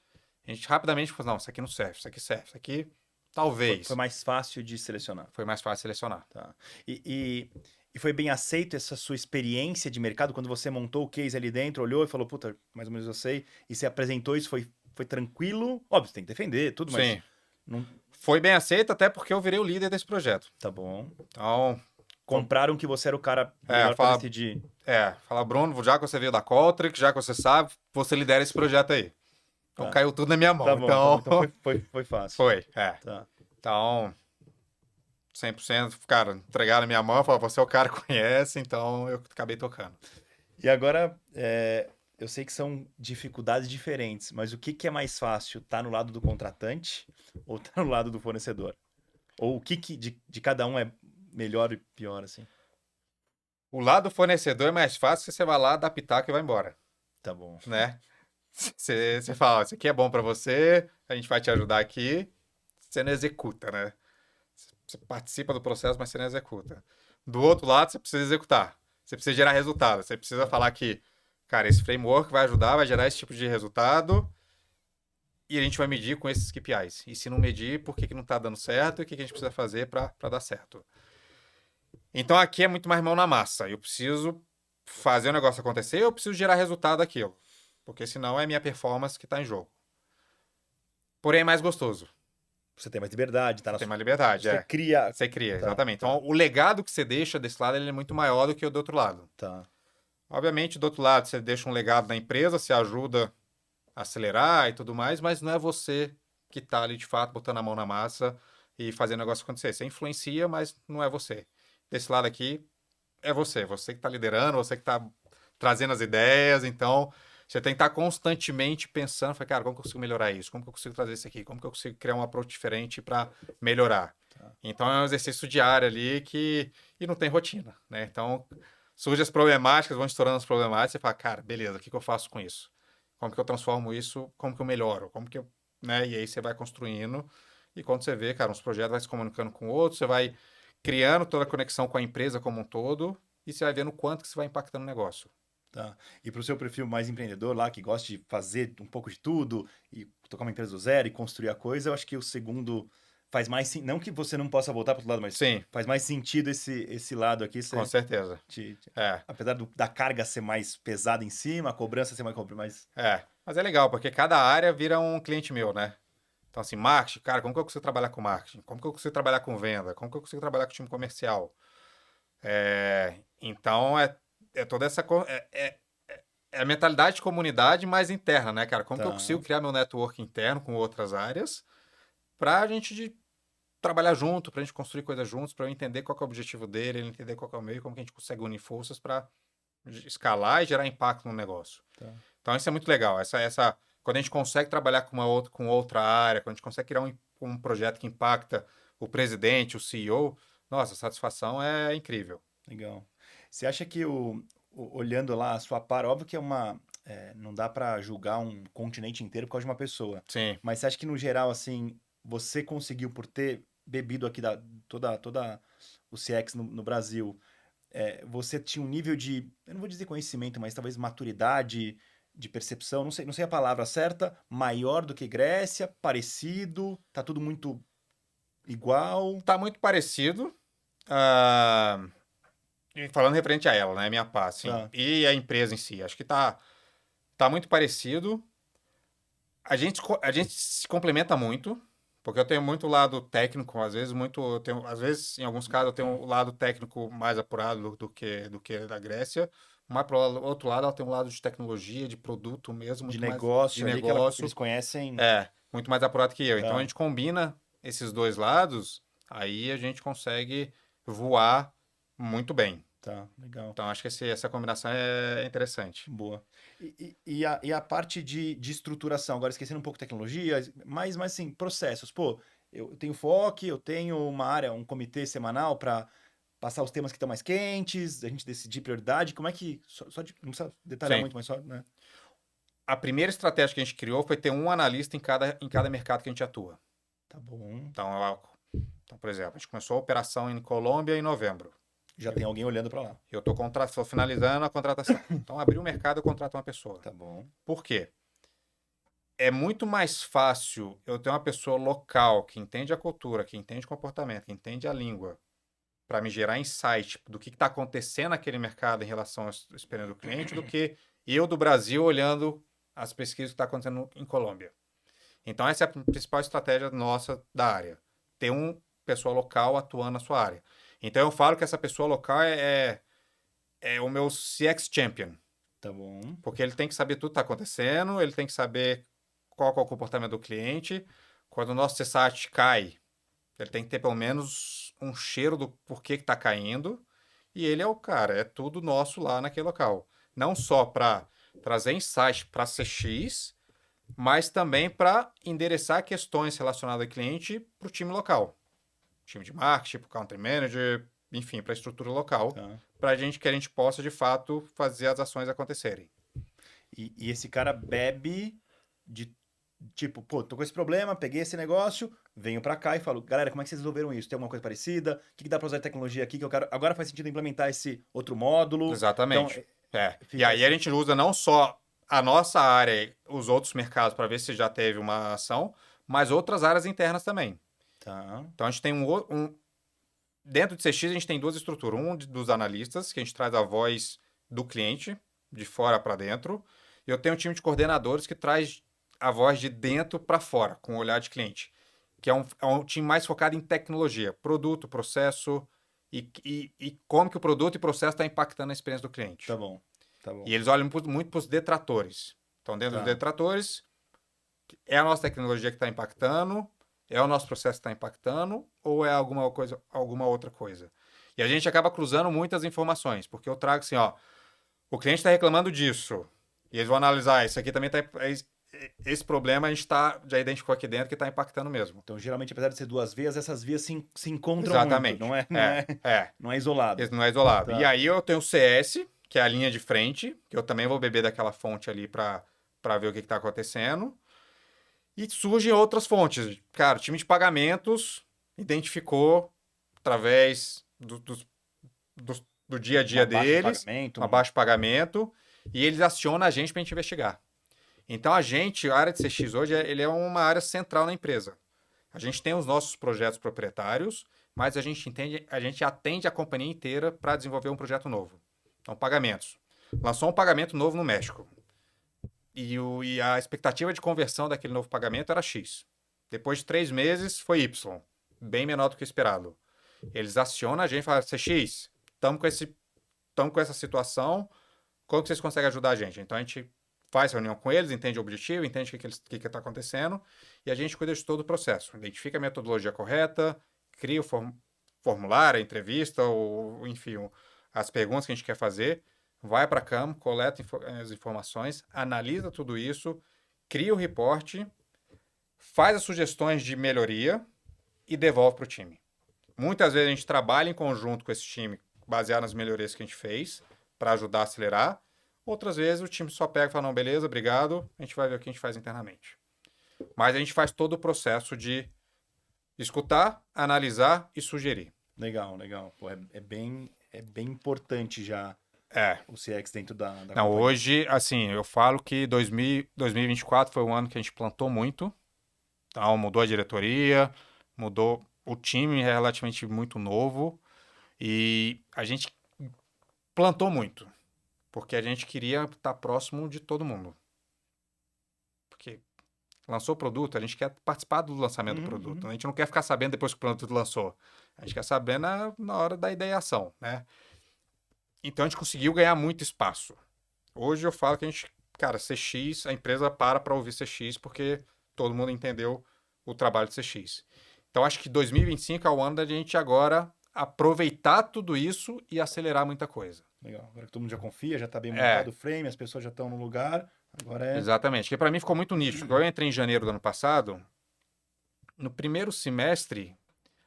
a gente rapidamente falou, não, isso aqui não serve, isso aqui serve, isso aqui Foi talvez. mais fácil de selecionar. Foi mais fácil selecionar. Tá. E foi bem aceito essa sua experiência de mercado quando você montou o case ali dentro, olhou e falou, puta, mais ou menos eu sei, e você apresentou isso, foi tranquilo? Óbvio, você tem que defender tudo, mas Sim, não. foi bem aceito até porque eu virei o líder desse projeto. Tá bom. Então, Compraram que você era o cara melhor para fala, decidir. fala, Bruno, já que você veio da Qualtrics, já que você sabe, você lidera esse projeto aí. Então Tá. caiu tudo na minha mão. Tá bom, tá bom. Então, Então foi fácil. foi, Tá. Então, 100%, cara, entregaram na minha mão, falaram, você é o cara que conhece, então eu acabei tocando. E agora, eu sei que são dificuldades diferentes, mas o que que é mais fácil? Tá no lado do contratante ou tá no lado do fornecedor? Ou o que de cada um é melhor e pior, assim? O lado fornecedor é mais fácil, que você vai lá, dá pitaco e vai embora, Tá bom. né? Você fala, isso aqui é bom para você, a gente vai te ajudar aqui, você não executa, né? Você participa do processo, mas você não executa. Do outro lado, você precisa executar. Você precisa gerar resultado. Você precisa falar que, cara, esse framework vai ajudar, vai gerar esse tipo de resultado e a gente vai medir com esses KPIs. E se não medir, por que não está dando certo e o que a gente precisa fazer para dar certo. Então aqui é muito mais mão na massa. Eu preciso fazer o negócio acontecer, eu preciso gerar resultado daquilo. Porque senão é minha performance que está em jogo. Porém, é mais gostoso. Você tem mais liberdade, tá Você na tem sua... mais liberdade, Você cria... Você cria, Tá, exatamente. tá, Então, o legado que você deixa desse lado ele é muito maior do que o do outro lado. tá. Obviamente, do outro lado, você deixa um legado na empresa, você ajuda a acelerar e tudo mais, mas não é você que está ali, de fato, botando a mão na massa e fazendo o negócio acontecer. Você influencia, mas não é você. Desse lado aqui, é você que está liderando, você que está trazendo as ideias, então você tem que estar constantemente pensando, cara, como que eu consigo melhorar isso? Como que eu consigo trazer isso aqui? Como que eu consigo criar um approach diferente para melhorar? Tá. Então é um exercício diário ali e não tem rotina, né? Então surgem as problemáticas, vão estourando as problemáticas, você fala, cara, beleza, o que eu faço com isso? Como que eu transformo isso? Como que eu melhoro? Como que eu, né? E aí você vai construindo e quando você vê, cara, uns projetos vai se comunicando com outros, você vai criando toda a conexão com a empresa como um todo e você vai vendo o quanto que você vai impactando o negócio. Tá. E pro seu perfil mais empreendedor lá, que gosta de fazer um pouco de tudo e tocar uma empresa do zero e construir a coisa, eu acho que o segundo faz mais sentido. Não que você não possa voltar pro outro lado, mas Sim, faz mais sentido esse lado aqui. com Você, certeza. É, apesar da carga ser mais pesada em cima, a cobrança ser mais. Mas é legal, porque cada área vira um cliente meu, né? Então, assim, marketing, cara, como que eu consigo trabalhar com marketing? Como que eu consigo trabalhar com venda? Como que eu consigo trabalhar com time comercial? Então, é toda essa... É a mentalidade de comunidade mais interna, né, cara? Como que eu consigo Tá, criar meu network interno com outras áreas pra gente trabalhar junto, pra gente construir coisas juntos, pra eu entender qual que é o objetivo dele, ele entender qual que é o meu e como que a gente consegue unir forças pra escalar e gerar impacto no negócio. tá. Então, isso é muito legal. Quando a gente consegue trabalhar com outra área, quando a gente consegue criar um projeto que impacta o presidente, o CEO, nossa, a satisfação é incrível. Legal. Você acha que olhando lá a sua par, óbvio que não dá pra julgar um continente inteiro por causa de uma pessoa. Sim, Mas você acha que no geral, assim, você conseguiu por ter bebido aqui toda o CX no Brasil, você tinha um nível de, eu não vou dizer conhecimento, mas talvez maturidade de percepção, não sei a palavra certa, maior do que Grécia, parecido, tá tudo muito igual, tá muito parecido. ah, e falando referente a ela, né? Minha pá, sim. tá? E a empresa em si. Acho que tá muito parecido. A gente se complementa muito, porque eu tenho muito lado técnico, às vezes às vezes, em alguns casos, eu tenho um lado técnico mais apurado do que da Grécia, Mas pro outro lado, ela tem um lado de tecnologia, de produto mesmo, De muito mais de negócio ali, que eles negócio, conhecem. muito mais apurado que eu. Então a Tá, gente combina esses dois lados, aí a gente consegue voar muito bem. tá, legal. Então acho que essa combinação é interessante. Boa. E a parte de estruturação, agora esquecendo um pouco tecnologia, mas assim, processos. Pô, eu tenho FOC, eu tenho uma área, um comitê semanal para passar os temas que estão mais quentes, a gente decidir prioridade. Como é que. Não precisa detalhar Sim. muito, mas só, né? A primeira estratégia que a gente criou foi ter um analista em cada mercado que a gente atua. Tá bom. Então, por exemplo, a gente começou a operação em Colômbia em novembro. Já tem alguém olhando para lá. Eu estou finalizando a contratação. Então, abri o mercado, eu contrato uma pessoa. Tá bom. Por quê? É muito mais fácil eu ter uma pessoa local que entende a cultura, que entende o comportamento, que entende a língua, para me gerar insight do que está acontecendo naquele mercado em relação à experiência do cliente, do que eu do Brasil olhando as pesquisas que está acontecendo em Colômbia. Então, essa é a principal estratégia nossa da área. Ter um pessoal local atuando na sua área. Então, eu falo que essa pessoa local é o meu CX Champion. Tá bom. Porque ele tem que saber tudo que está acontecendo, ele tem que saber qual é o comportamento do cliente. Quando o nosso CSAT cai, ele tem que ter pelo menos um cheiro do porquê que está caindo. E ele é o cara, é tudo nosso lá naquele local. Não só para trazer insight para CX, mas também para endereçar questões relacionadas ao cliente para o time local. Time de marketing, para o country manager, enfim, para a estrutura local, Tá. para que a gente possa, de fato, fazer as ações acontecerem. E esse cara bebe de tipo, pô, tô com esse problema, peguei esse negócio, venho pra cá e falo, galera, como é que vocês resolveram isso? Tem alguma coisa parecida? O que que dá pra usar de tecnologia aqui que eu quero? Agora faz sentido implementar esse outro módulo. Então, Exatamente. E fica aí a esse. gente usa não só a nossa área e os outros mercados para ver se já teve uma ação, mas outras áreas internas também. Tá, Então a gente tem dentro de CX a gente tem duas estruturas. Dos analistas, que a gente traz a voz do cliente, de fora para dentro. E eu tenho um time de coordenadores que traz a voz de dentro para fora, com o olhar de cliente. Que é um time mais focado em tecnologia, produto, processo e como que o produto e processo está impactando a experiência do cliente. tá bom, tá bom. E eles olham muito para os detratores. Então, dentro dos Tá, detratores, é a nossa tecnologia que está impactando? É o nosso processo que está impactando? Ou é alguma outra coisa? E a gente acaba cruzando muitas informações, porque eu trago assim, ó, o cliente está reclamando disso. E eles vão analisar, isso aqui também está. Esse problema a gente já identificou aqui dentro que está impactando mesmo. então geralmente apesar de ser duas vias, essas vias se encontram muito, Exatamente. não é isolado. Não é isolado. E Tá, aí eu tenho o CS, que é a linha de frente, que eu também vou beber daquela fonte ali para ver o que está acontecendo. E surgem outras fontes. Cara, o time de pagamentos identificou através do dia a dia uma baixa de deles, pagamento, uma baixa de pagamento, e eles acionam a gente para a gente investigar. Então a área de CX hoje, ele é uma área central na empresa. A gente tem os nossos projetos proprietários, mas a gente atende a companhia inteira para desenvolver um projeto novo. Então, pagamentos. Lançou um pagamento novo no México. E a expectativa de conversão daquele novo pagamento era X. Depois de 3 meses, foi Y. Bem menor do que esperado. Eles acionam a gente e falam, CX, estamos com essa situação, como que vocês conseguem ajudar a gente? Então, a gente faz reunião com eles, entende o objetivo, entende o que está acontecendo, e a gente cuida de todo o processo. Identifica a metodologia correta, cria o formulário, a entrevista, ou enfim, as perguntas que a gente quer fazer, vai para campo, coleta as informações, analisa tudo isso, cria o reporte, faz as sugestões de melhoria e devolve para o time. Muitas vezes a gente trabalha em conjunto com esse time, baseado nas melhorias que a gente fez, para ajudar a acelerar. Outras vezes o time só pega e fala, não, beleza, obrigado, a gente vai ver o que a gente faz internamente. Mas a gente faz todo o processo de escutar, analisar e sugerir. legal, legal. Pô, é bem importante já É. o CX dentro da Não, companhia. hoje, assim, eu falo que 2024 foi um ano que a gente plantou muito. Então, mudou a diretoria, mudou o time, é relativamente muito novo. E a gente plantou muito, porque a gente queria estar próximo de todo mundo. Porque lançou o produto, a gente quer participar do lançamento do Uhum, produto. uhum. A gente não quer ficar sabendo depois que o produto lançou. A gente quer saber na hora da ideação, né? Então a gente conseguiu ganhar muito espaço. Hoje eu falo que a gente, cara, CX, a empresa para ouvir CX porque todo mundo entendeu o trabalho de CX. Então acho que 2025 é o ano da gente agora aproveitar tudo isso e acelerar muita coisa. Legal. Agora que todo mundo já confia, já tá bem montado É, o frame, as pessoas já estão no lugar. Agora é. exatamente. Porque para mim ficou muito nítido. Quando eu entrei em janeiro do ano passado, no primeiro semestre,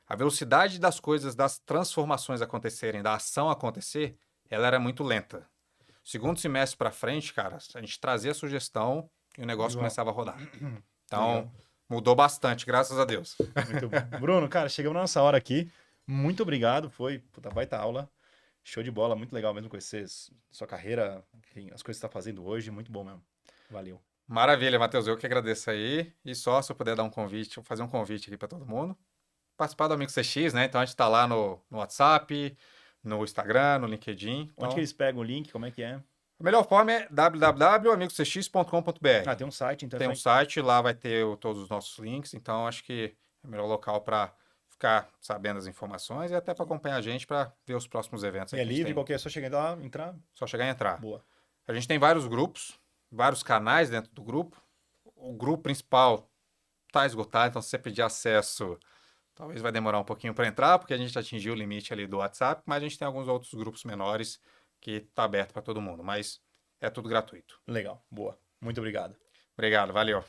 a velocidade das coisas, das transformações acontecerem, da ação acontecer, ela era muito lenta. Segundo semestre para frente, cara, a gente trazia a sugestão e o negócio Igual. começava a rodar. Legal. Então, mudou bastante, graças a Deus. Muito bom. Bruno, cara, chegamos na nossa hora aqui. Muito obrigado. Foi, puta, baita aula. Show de bola. Muito legal mesmo conhecer sua carreira, enfim, as coisas que você está fazendo hoje. Muito bom mesmo. Valeu. Maravilha, Matheus. Eu que agradeço aí. E só se eu puder dar um convite, fazer um convite aqui para todo mundo. Participar do Amigo CX, né? Então a gente está lá no WhatsApp, no Instagram, no LinkedIn. Onde que Então, eles pegam o link? Como é que é? a melhor forma é www.amigocx.com.br. Tem um site, então é Tem só. um site, lá vai ter todos os nossos links. Então acho que é o melhor local para ficar sabendo as informações e até para acompanhar a gente para ver os próximos eventos E aqui é que a gente livre, tem. qualquer, é só chegar lá, entrar. Só chegar e entrar. Boa. A gente tem vários grupos, vários canais dentro do grupo. O grupo principal está esgotado, então se você pedir acesso, talvez vai demorar um pouquinho para entrar, porque a gente atingiu o limite ali do WhatsApp, mas a gente tem alguns outros grupos menores que está aberto para todo mundo, mas é tudo gratuito. Legal. Boa. Muito obrigado. Obrigado, valeu.